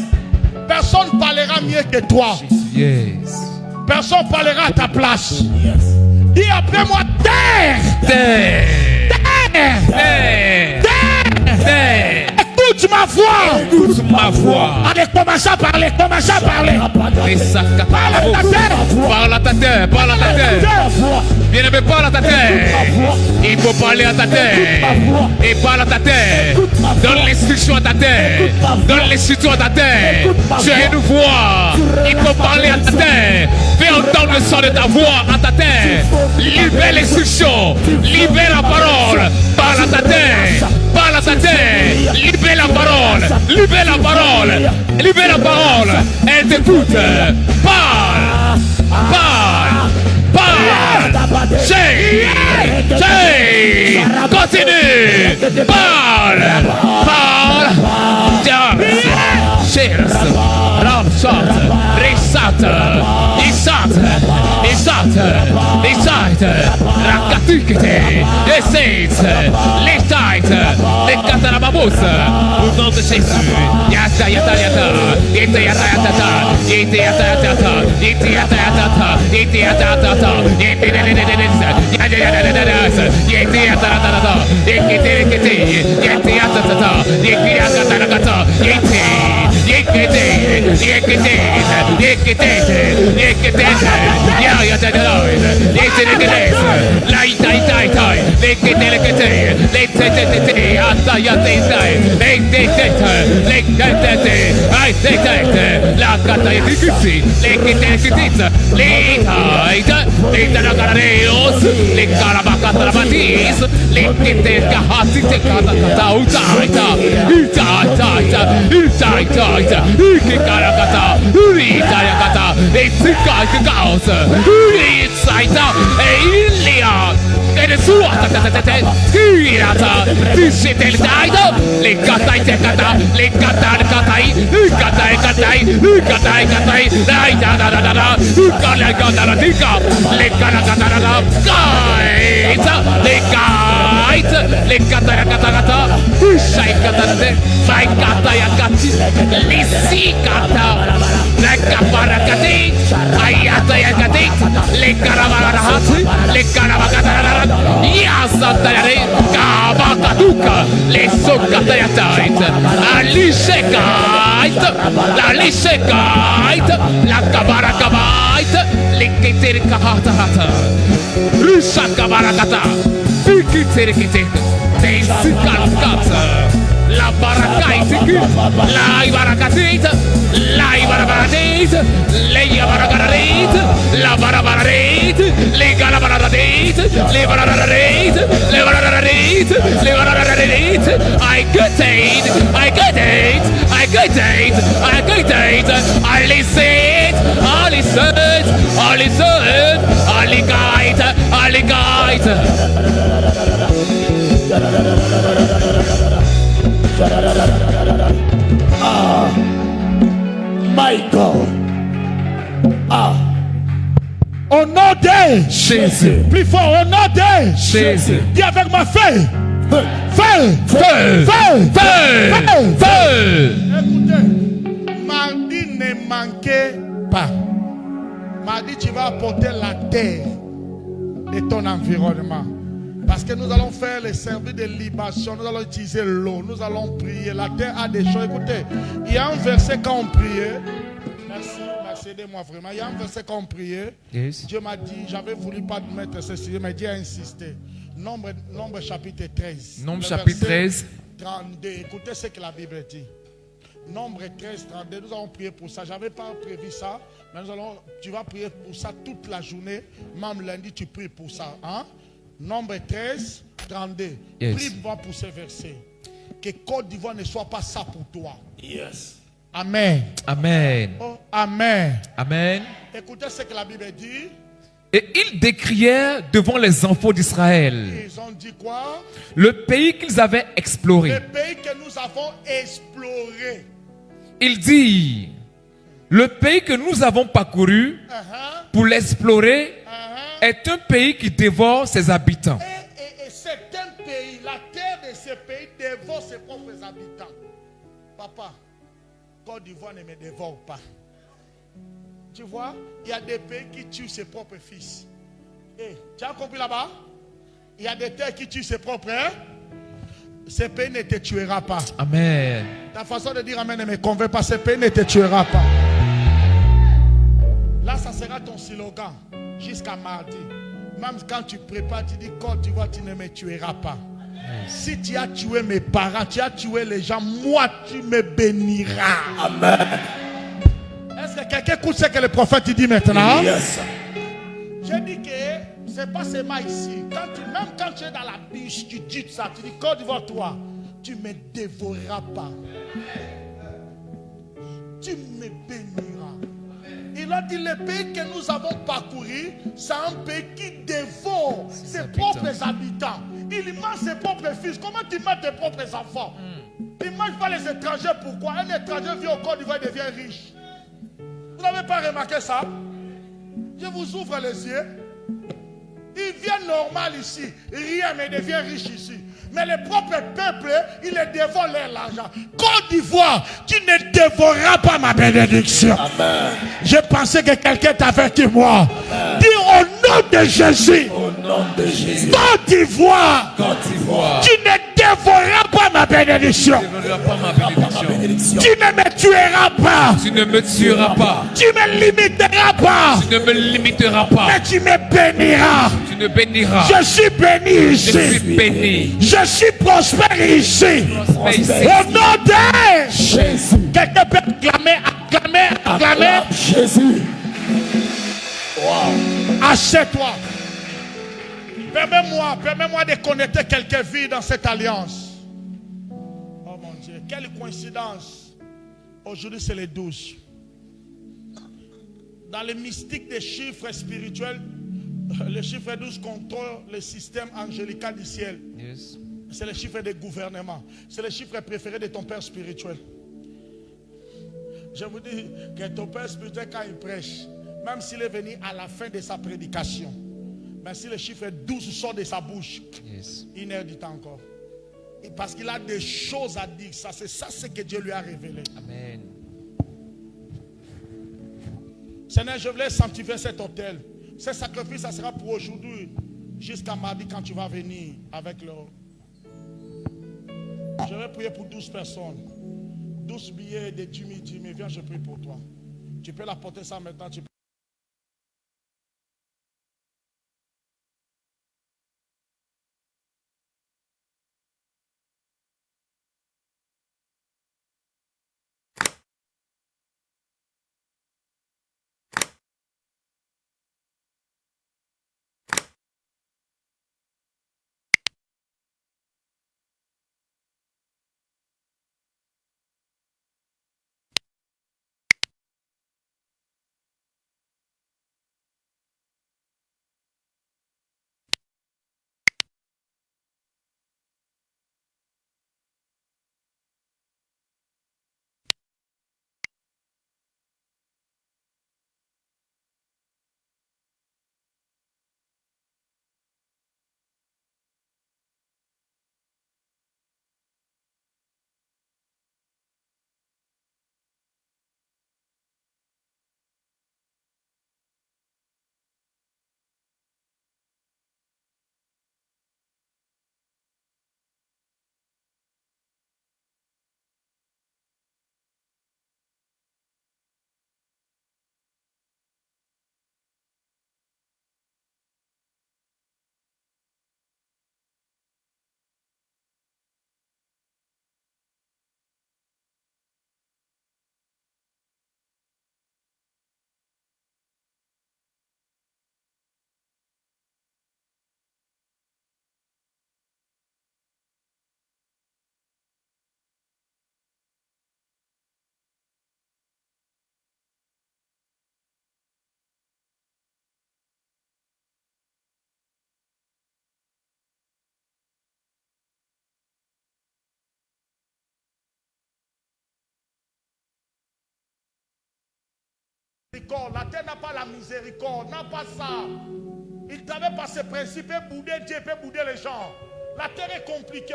Personne ne parlera mieux que toi.
Yes.
Personne ne parlera à ta place.
Yes.
Dis après moi, terre,
Terre.
terre,
Terre.
terre.
Terre.
Écoute ma voix.
Écoute ma voix.
Allez, commence à parler, commence à parler.
Les sacs à
Parle à ta terre.
Parle à ta terre, parle à ta terre. Bien-aimé, parle à ta terre. Il faut parler à ta terre. Et parle à ta terre. Donne l'instruction à ta terre. Donne l'instruction à ta terre. Tu as une voix. Il faut parler à ta terre. Fais entendre le son de ta voix à ta terre. Libère l'instruction. Libère la parole. Parle à ta terre. Parle à ta terre. Libère la parole. Libère la parole. Libère la parole. Elle t'écoute. Parle. Parle. Parle. Say. Continue. Parle. Parle. Cheers. Ramsat. Resat. Isat. Isat. Isat. Rakatukete. Eseit. Lesait. Lekatarababos. Au nom de Jésus. Yata yata yata. Yata yata yata. Yata yata yata. Yata yata yata. Yata yata yata. Yata yata yata. Yata yata yata. Yekete. Yata yata yata. Yekete yata. Yekete. Yekete. Yekete. Yekete. Yekete. Ya yata yata. Yekete. Laita ita ita. Yekete yekete. Yekete. Yata yata ita. Yekete. Yekete. Ay yekete. La kata yekete. Yekete yekete. Lita ita. Lita la carareos. Le carabacata la batis. Yekete kahati te kata kata uta ita. Ita ita ita. Ita ita ita. Ike karakata. Ita yakata. Etika kaos. Ita ita. Elia. E sua tata irata disetel daido le katai te kata le katai katai katai katai katai katai dai da da da da kala kala dika le kala kala kaita le kaita le kataya katakata, shai katate, shai kataya kati, lisi kata, le kaparakati, ayata yakati, le karabarahati, le karabakata, yasatayare, kabakaduka, le sokatayait, alishekait, la lishekait, la kabarakabait, le keterikahata hata, rusha kabarakata, fikiterikite, desikalkata. La barakaitiki, la ibarakatit, la ibarakatit, le ibarakatit, la barakatit, le galabaratit, le barakatit, le barakatit, le barakatit. I could date, I could date, I could date, I could date. I listen, I listen, I listen, I guide, I guide.
Michael.
Au nom de
Jésus,
plus fort, au nom de
Jésus.
dis avec moi feu. Feu.
Feu,
Feu.
feu, feu.
Écoutez, mardi ne manquez pas. Mardi, tu vas apporter la terre de ton environnement. Parce que nous allons faire les services de libation, nous allons utiliser l'eau, nous allons prier. La terre a des choses. Écoutez, il y a un verset quand on priait. Merci, aidez-moi vraiment. Il y a un verset quand on priait.
Yes.
Dieu m'a dit, j'avais voulu pas mettre ceci, mais Dieu a insisté. Nombre chapitre 13.
Nombre
Le
chapitre
verset
13.
32. Écoutez ce que la Bible dit. Nombre 13, 32. Nous allons prier pour ça. Je n'avais pas prévu ça. Mais tu vas prier pour ça toute la journée. Même lundi, tu pries pour ça. Hein? Nombre 13, 32.
Yes.
Prie-moi pour ce verset. Que Côte d'Ivoire ne soit pas ça pour toi.
Yes.
Amen.
Amen.
Oh, amen.
Amen.
Écoutez ce que la Bible dit.
Et ils décrièrent devant les enfants d'Israël
Ils ont dit quoi?
le pays qu'ils avaient exploré.
Le pays que nous avons exploré.
Ils dirent, le pays que nous avons parcouru pour l'explorer est un pays qui dévore ses habitants.
Et c'est un pays, la terre de ce pays dévore ses propres habitants. Papa, Côte d'Ivoire ne me dévore pas. Tu vois, il y a des pays qui tuent ses propres fils. Tu as compris là-bas? Il y a des terres qui tuent ses propres. Ce pays ne te tuera pas.
Amen.
Ta façon de dire amen ne me convainc pas. Ce pays ne te tuera pas. Là, ça sera ton slogan jusqu'à mardi. Même quand tu prépares, tu dis Côte d'Ivoire, tu ne me tueras pas. Si tu as tué mes parents, tu as tué les gens, moi tu me béniras.
Amen.
Est-ce que quelqu'un écoute ce que le prophète dit maintenant?
Yes.
J'ai dit que ce n'est pas seulement ici. Même quand tu es dans la biche, tu dis ça. Tu dis Côte d'Ivoire, toi, tu ne me dévoreras pas. Tu me béniras. Il a dit le pays que nous avons parcouru, c'est un pays qui dévore ses propres habitants. Il mange ses propres fils. Comment tu manges tes propres enfants? Il ne mange pas les étrangers. Pourquoi? Un étranger vient au Côte d'Ivoire et devient riche. Vous n'avez pas remarqué ça? Je vous ouvre les yeux. Il vient normal ici, rien, mais devient riche ici. Mais le propre peuple, il les dévore l'argent. Côte d'Ivoire, tu ne dévoreras pas ma bénédiction.
Amen.
Je pensais que quelqu'un t'avait dit moi. Dis au nom de Jésus.
Au nom de Jésus.
Côte d'Ivoire,
Côte d'Ivoire.
tu ne dévoreras pas ma bénédiction.
Tu ne verras pas ma bénédiction.
Tu ne me tueras pas.
Tu ne me tueras pas.
Tu ne me limiteras pas.
Tu ne me limiteras pas.
Mais tu me béniras.
Tu ne béniras.
Je suis béni
Je
ici.
suis béni.
Je suis prospère ici.
Prospère ici.
Au nom de
Jésus.
quelqu'un peut acclamer.
Acclame Jésus. Wow.
Achète-toi. Permets-moi de connecter quelques vies dans cette alliance. Oh mon Dieu, quelle coïncidence. Aujourd'hui, c'est les 12. Dans le mystique des chiffres spirituels, le chiffre 12 contrôle le système angélical du ciel.
Yes.
C'est le chiffre des gouvernements. C'est le chiffre préféré de ton père spirituel. Je vous dis que ton père spirituel, quand il prêche, même s'il est venu à la fin de sa prédication, mais si le chiffre 12 sort de sa bouche,
Yes.
1 heure du temps encore. Et parce qu'il a des choses à dire. Ça, c'est ça ce que Dieu lui a révélé.
Amen.
Seigneur, je voulais sanctifier cet hôtel. Ce sacrifice, ça sera pour aujourd'hui. Jusqu'à mardi quand tu vas venir avec le... Je vais prier pour 12 personnes. 12 billets de 10 000, 10 000. Viens, je prie pour toi. Tu peux l'apporter ça maintenant. Tu peux... La terre n'a pas la miséricorde, n'a pas ça. Il travaille par ses principes, peut bouder Dieu, peut bouder les gens. La terre est compliquée.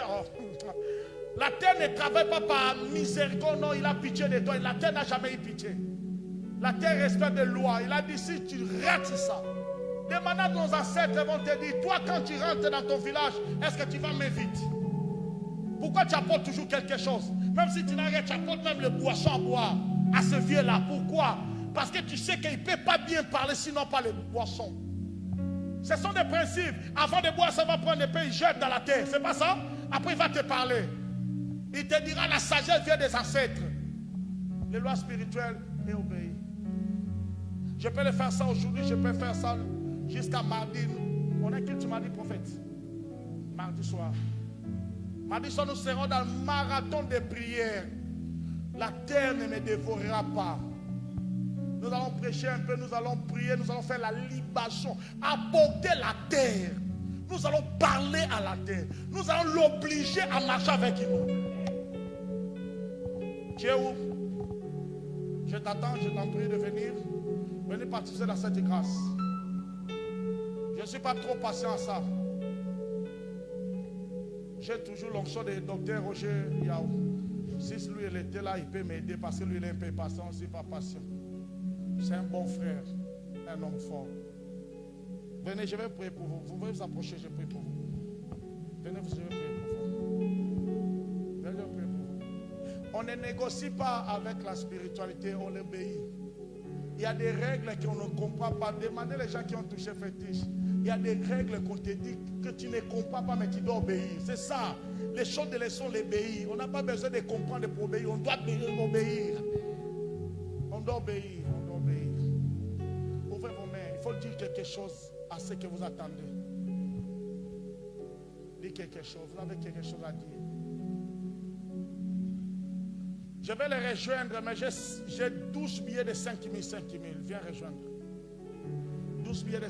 La terre ne travaille pas par miséricorde, non, il a pitié de toi. La terre n'a jamais eu pitié. La terre respecte des lois. Il a dit, si tu rates ça, demande à nos ancêtres, vont te dire, toi quand tu rentres dans ton village, est-ce que tu vas m'inviter? Pourquoi tu apportes toujours quelque chose? Même si tu n'as rien, tu apportes même le boisson à boire à ce vieux-là. Pourquoi? Parce que tu sais qu'il ne peut pas bien parler sinon pas les boissons. Ce sont des principes. Avant de boire, ça va prendre des pains, il jette dans la terre. C'est pas ça? Après, il va te parler. Il te dira la sagesse vient des ancêtres. Les lois spirituelles et obéir. Je peux le faire ça aujourd'hui, je peux faire ça jusqu'à mardi. On est qui tu m'as dit, prophète? Mardi soir. Mardi soir, nous serons dans le marathon de prières. La terre ne me dévorera pas. Nous allons prêcher un peu, nous allons prier, nous allons faire la libation, aborder la terre. Nous allons parler à la terre. Nous allons l'obliger à marcher avec nous. Tu es où? Je t'attends, je t'en prie de venir. Venez participer dans cette grâce. Je ne suis pas trop patient à ça. J'ai toujours l'onction du docteur Roger Yao. Si lui il était là, il peut m'aider parce que lui il est un peu patient, aussi pas patient. C'est un bon frère, un homme fort. Venez, je vais prier pour vous. Vous pouvez vous approcher, je prie pour vous. Venez, je vais prier pour vous. Venez, je vais prier pour vous. On ne négocie pas avec la spiritualité, on l'obéit. Il y a des règles qu'on ne comprend pas. Demandez les gens qui ont touché fétiche. Il y a des règles qu'on te dit que tu ne comprends pas, mais tu dois obéir. C'est ça. Les choses de leçon, l'obéir. On n'a pas besoin de comprendre pour obéir. On doit obéir. On doit obéir. Ouvrez vos mains. Il faut dire quelque chose à ce que vous attendez. Dites quelque chose. Vous avez quelque chose à dire. Je vais les rejoindre, mais j'ai 12 billets de 5 000, 5 000. Viens rejoindre. 12 billets de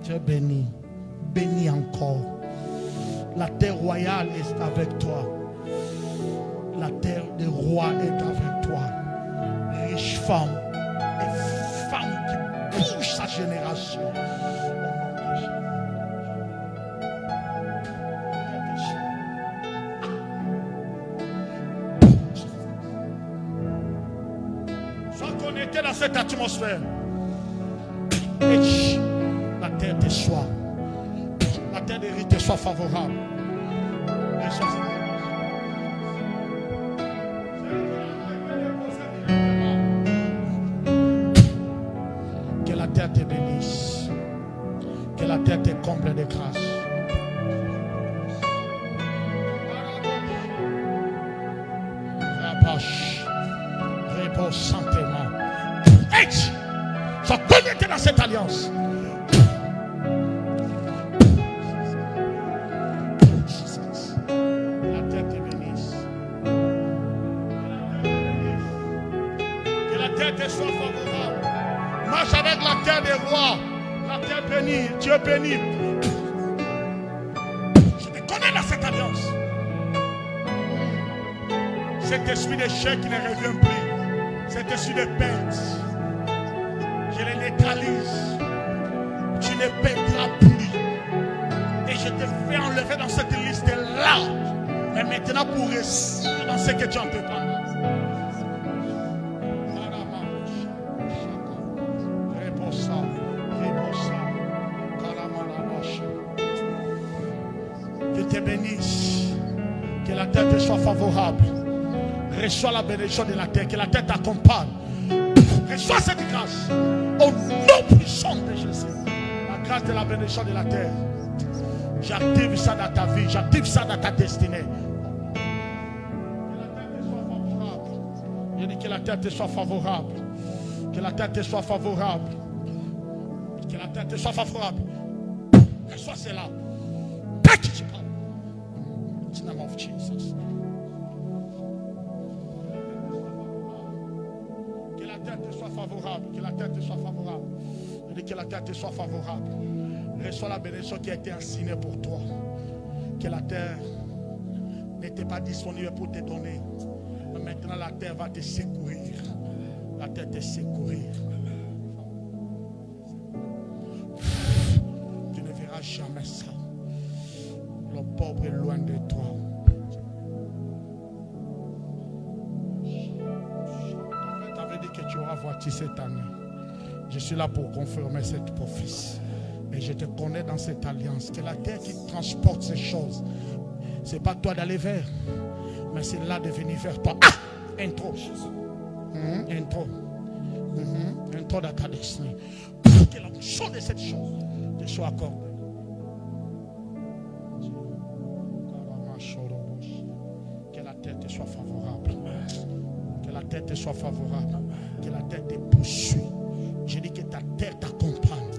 Tu es béni. Béni encore. La terre royale est avec toi. La terre des rois est avec toi. Riche femme et femme qui bouge sa génération. Sois connecté dans cette atmosphère. Et la terre te soit. La terre d'hérite te soit favorable. Et sois que la terre te bénisse. Que la terre te comble de grâce. Rapache. Repose saintement. Hey! Sois connecté dans cette alliance. La terre te bénisse. Que la terre te soit favorable. Marche avec la terre des rois. La terre bénie. Dieu béni. Je te connais dans cette alliance. Cet esprit d'échec qui ne revient plus. Cet esprit de perte. Je les neutralise. Tu ne perdras plus. Et je te fais enlever dans cette liste-là. Mais maintenant pour réussir dans ce que tu entreprends. Que te bénisse. Que la terre te soit favorable. Reçois la bénédiction de la terre. Que la terre t'accompagne. Reçois cette grâce. Au nom puissant de Jésus. La grâce de la bénédiction de la terre. J'active ça dans ta vie. J'active ça dans ta destinée. Que la terre te soit favorable. Je dis que la terre te soit favorable. Que la terre te soit favorable. Que la terre te soit favorable. Reçois cela. Take it. In the name of Jesus. Que la terre te soit favorable. Que la terre te soit favorable. Je dis que la terre te soit favorable. Reçois la bénédiction qui a été assignée pour toi. Que la terre n'était pas disponible pour te donner. Mais maintenant la terre va te secourir. La terre te secourir. Tu ne verras jamais ça. Le pauvre est loin de toi. Tu avais dit que tu auras voici cette année. Je suis là pour confirmer cette prophétie. Et je te connais dans cette alliance. Que la terre qui transporte ces choses, ce n'est pas toi d'aller vers, mais c'est là de venir vers toi. Ah! Intro. Intro. Intro dans ta destinée. Pour que la chose de cette chose te soit accordée. Que la terre te soit favorable. Que la terre te soit favorable. Que la terre te poursuit. Je dis que ta terre t'accompagne.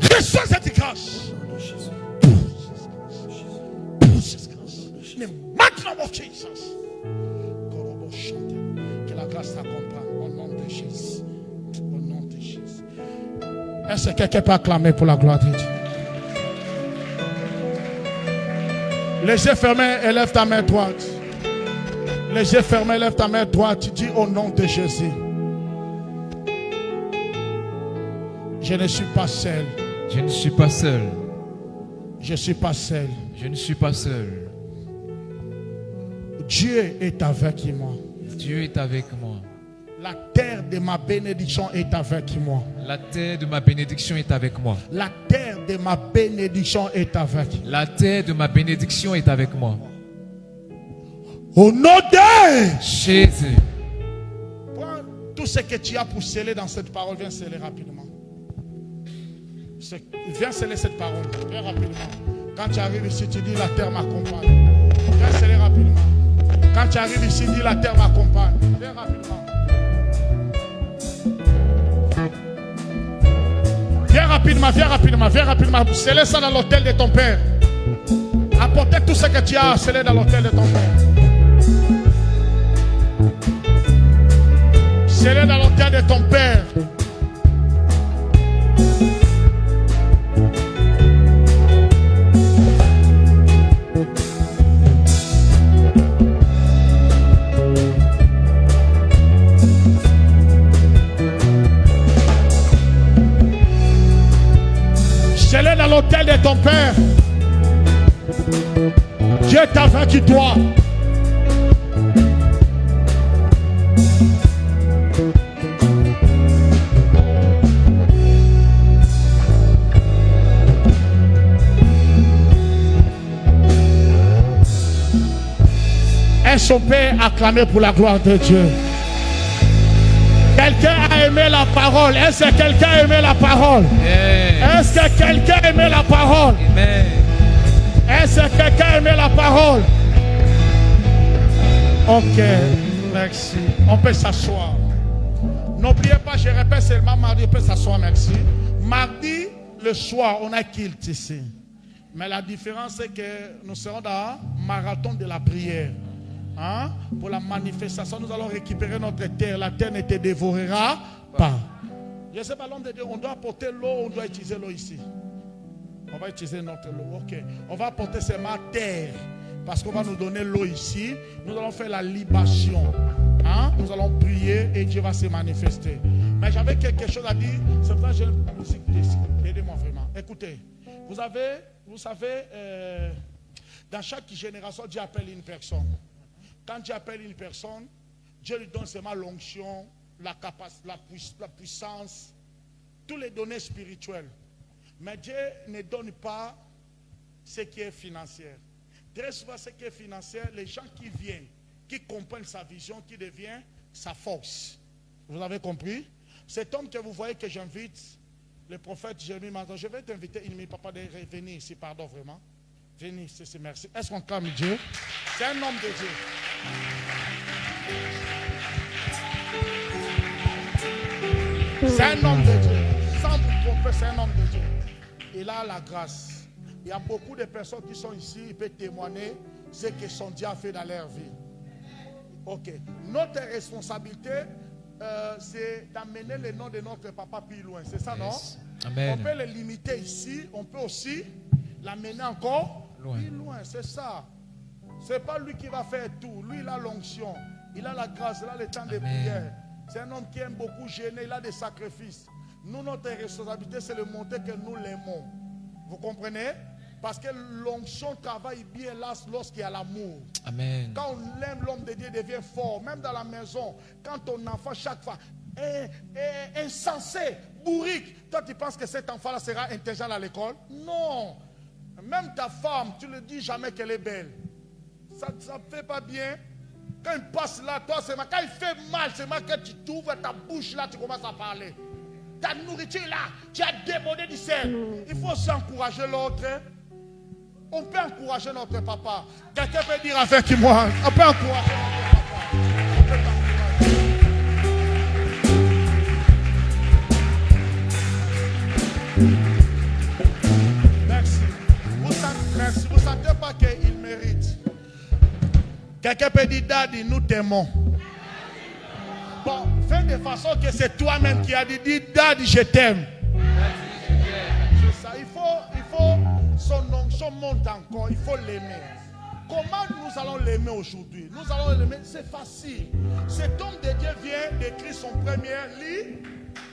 Reçois cette grâce. Mais maintenant, mon Jesus. Que la grâce t'accompagne au nom de Jésus. Au nom de Jésus. Est-ce que quelqu'un peut acclamer pour la gloire de Dieu? Les yeux fermés, élève ta main droite. Les yeux fermés, élève ta main droite. Tu dis au nom de Jésus. Je ne suis pas seul.
Je ne suis pas seul.
Je ne suis pas seul.
Je ne suis pas seul.
Dieu est avec moi.
Dieu est avec moi.
La terre de ma bénédiction est avec moi.
La terre de ma bénédiction est avec moi.
La terre de ma bénédiction est avec moi.
La terre de ma bénédiction est avec moi.
Au nom de
Jésus.
Prends tout ce que tu as pour sceller dans cette parole. Viens sceller rapidement. Viens sceller cette parole. Viens rapidement. Quand tu arrives ici, tu dis la terre m'accompagne. Viens sceller rapidement. Quand tu arrives ici, dis la terre m'accompagne. Viens rapidement. Viens rapidement, viens rapidement, viens rapidement. Scellez ça dans l'hôtel de ton père. Apportez tout ce que tu as scellé dans l'hôtel de ton père. Scellez dans l'hôtel de ton père. Scellé dans l'autel de ton père. Dieu t'a vaincu toi. Est-ce qu'on peut acclamer pour la gloire de Dieu? Quelqu'un a aimé la parole? Est-ce que quelqu'un a aimé la parole? Est-ce que quelqu'un a aimé la parole? Est-ce que quelqu'un a aimé la parole? Ok, merci. On peut s'asseoir. N'oubliez pas, je répète seulement mardi, on peut s'asseoir, merci. Mardi, le soir, on a kilt ici. Mais la différence, c'est que nous serons dans le marathon de la prière. Hein? Pour la manifestation, nous allons récupérer notre terre. La terre ne te dévorera pas. Je sais pas, l'homme de Dieu, on doit apporter l'eau, on doit utiliser l'eau ici. On va utiliser notre eau. Ok. On va apporter seulement terre. Parce qu'on va nous donner l'eau ici. Nous allons faire la libation. Hein? Nous allons prier et Dieu va se manifester. Mais j'avais quelque chose à dire. C'est pour ça que j'ai une musique ici. Aidez-moi vraiment. Écoutez. Vous savez, dans chaque génération, Dieu appelle une personne. Quand Dieu appelle une personne, Dieu lui donne seulement l'onction, la capacité, la puissance, toutes les données spirituelles. Mais Dieu ne donne pas ce qui est financier. Très souvent, ce qui est financier, les gens qui viennent, qui comprennent sa vision, qui devient sa force. Vous avez compris? Cet homme que vous voyez que j'invite, le prophète Jérémie Manzo, je vais t'inviter, il ne m'a pas de venir ici, pardon vraiment. Venez ici, merci. Est-ce qu'on clame Dieu? C'est un homme de Dieu. C'est un homme de Dieu. Sans vous tromper, c'est un homme de Dieu. Il a la grâce. Il y a beaucoup de personnes qui sont ici, ils peuvent témoigner ce que son Dieu a fait dans leur vie. Ok. Notre responsabilité, c'est d'amener le nom de notre papa plus loin. C'est ça, non? Amen. On peut le limiter ici, on peut aussi l'amener encore plus loin. C'est ça. C'est pas lui qui va faire tout. Lui, il a l'onction. Il a la grâce, il a le temps de prière. C'est un homme qui aime beaucoup gêner, il a des sacrifices. Nous, notre responsabilité, c'est de montrer que nous l'aimons. Vous comprenez? Parce que l'onction travaille bien là lorsqu'il y a l'amour. Amen. Quand on l'aime, l'homme de Dieu devient fort. Même dans la maison, quand ton enfant, chaque fois, est insensé, bourrique, toi tu penses que cet enfant-là sera intelligent à l'école? Non. Même ta femme, tu ne dis jamais qu'elle est belle. Ça ne fait pas bien. Quand il passe là, toi, c'est quand il fait mal, c'est que tu t'ouvres ta bouche là, tu commences à parler. Ta nourriture là, tu as débordé du sel. Il faut aussi encourager l'autre. On peut encourager notre papa. Quelqu'un peut dire avec moi, on peut encourager notre papa. On peut t'encourager. Merci. Merci. Vous ne sentez pas qu'il mérite. Quelqu'un peut dire, Daddy, nous t'aimons. Bon, fais de façon que c'est toi-même qui as dit, Daddy, je t'aime. C'est ça. Il faut son onction monte encore. Il faut l'aimer. Comment nous allons l'aimer aujourd'hui? Nous allons l'aimer, c'est facile. Cet homme de Dieu vient d'écrire son premier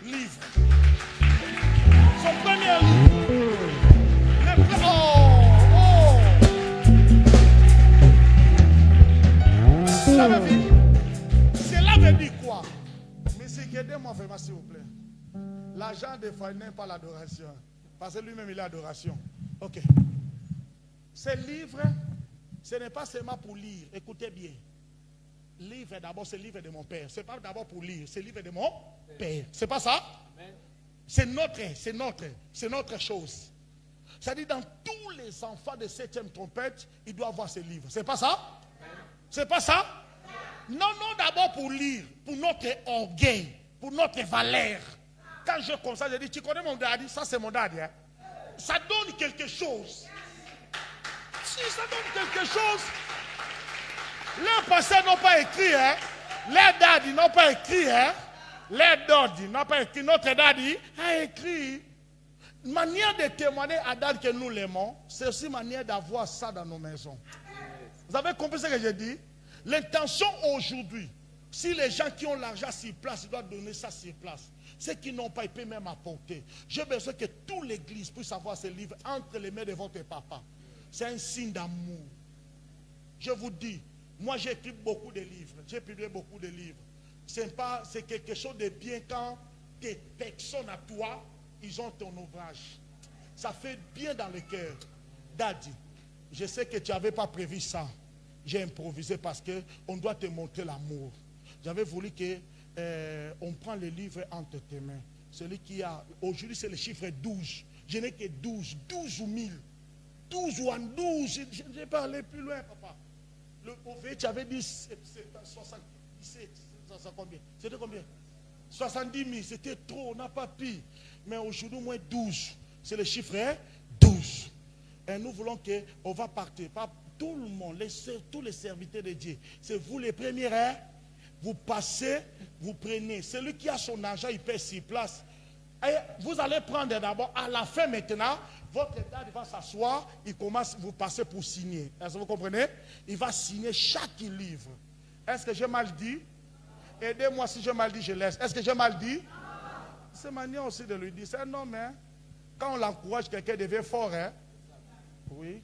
livre. Son premier livre. Cela veut dire quoi? Mais c'est aidez-moi vraiment s'il vous plaît. L'argent de foi n'est pas l'adoration. Parce que lui-même il a l'adoration. Ok. Ce livre, ce n'est pas seulement pour lire. Écoutez bien. Livre d'abord, c'est le livre de mon père. Ce n'est pas d'abord pour lire, c'est le livre de mon père. C'est pas ça? C'est notre chose. C'est-à-dire dans tous les enfants de 7e trompette, ils doivent avoir ce livre. C'est pas ça? C'est pas ça? Non, d'abord pour lire, pour notre orgueil, pour notre valeur. Quand je constate, je dis, tu connais mon daddy? Ça c'est mon daddy. Hein? Ça donne quelque chose. Si ça donne quelque chose, leurs passés n'ont pas écrit, hein? Les daddy n'ont pas écrit, hein? Les daddy n'ont pas écrit, notre daddy a écrit. Manière de témoigner à Dad que nous l'aimons, c'est aussi manière d'avoir ça dans nos maisons. Vous avez compris ce que j'ai dit? L'intention aujourd'hui, si les gens qui ont l'argent sur place, ils doivent donner ça sur place. Ceux qui n'ont pas, ils peuvent même apporter. J'ai besoin que toute l'église puisse avoir ce livre entre les mains de votre papa. C'est un signe d'amour. Je vous dis, moi j'ai écrit beaucoup de livres, j'ai publié beaucoup de livres. C'est quelque chose de bien quand tes personnes à toi, ils ont ton ouvrage. Ça fait bien dans le cœur. Daddy, je sais que tu n'avais pas prévu ça. J'ai improvisé parce qu'on doit te montrer l'amour. J'avais voulu qu'on prenne le livre entre tes mains. Celui qui a, aujourd'hui c'est le chiffre 12. Je n'ai que 12, 12 ou 1000. 12 ou en 12, je ne vais pas aller plus loin, papa. Le OV, tu avais dit 77, combien? C'était combien? 70 000, c'était trop, on n'a pas pu. Mais aujourd'hui, moins 12. C'est le chiffre 12. Et nous voulons qu'on va partir. Pas tout le monde, tous les serviteurs de Dieu. C'est vous les premiers, hein? Vous passez, vous prenez. Celui qui a son argent, il paie 6 places. Et vous allez prendre d'abord, à la fin maintenant, votre dad va s'asseoir, il commence, vous passez pour signer. Est-ce que vous comprenez? Il va signer chaque livre. Est-ce que j'ai mal dit? Aidez-moi si j'ai mal dit, je laisse. Est-ce que j'ai mal dit? C'est manière aussi de lui dire. C'est un homme, hein? Quand on l'encourage, quelqu'un devient fort, hein? Oui.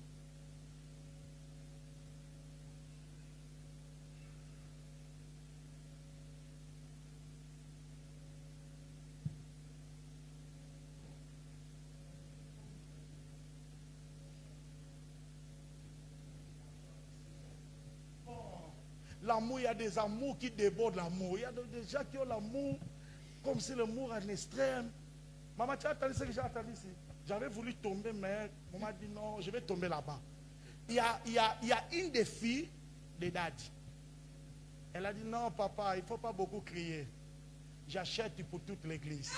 L'amour, il y a des amours qui débordent l'amour. Il y a des gens qui ont l'amour comme si l'amour est un extrême. Maman, tu as entendu ce que j'ai entendu ici? J'avais voulu tomber, mais maman m'a dit non, je vais tomber là-bas. Il y a une des filles de Daddy. Elle a dit non, papa, il ne faut pas beaucoup crier. J'achète pour toute l'église.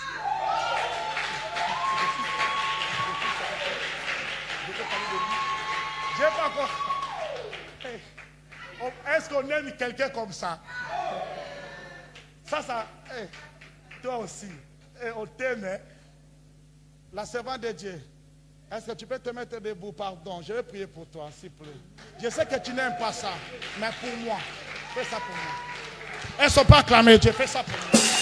J'ai pas encore. Hey. Est-ce qu'on aime quelqu'un comme ça? Ça, hey, toi aussi. Hey, on t'aime. Hein? La servante de Dieu. Est-ce que tu peux te mettre debout? Pardon, je vais prier pour toi, s'il te plaît. Je sais que tu n'aimes pas ça, mais pour moi, fais ça pour moi. Elles ne sont pas acclamées, Dieu, fais ça pour moi.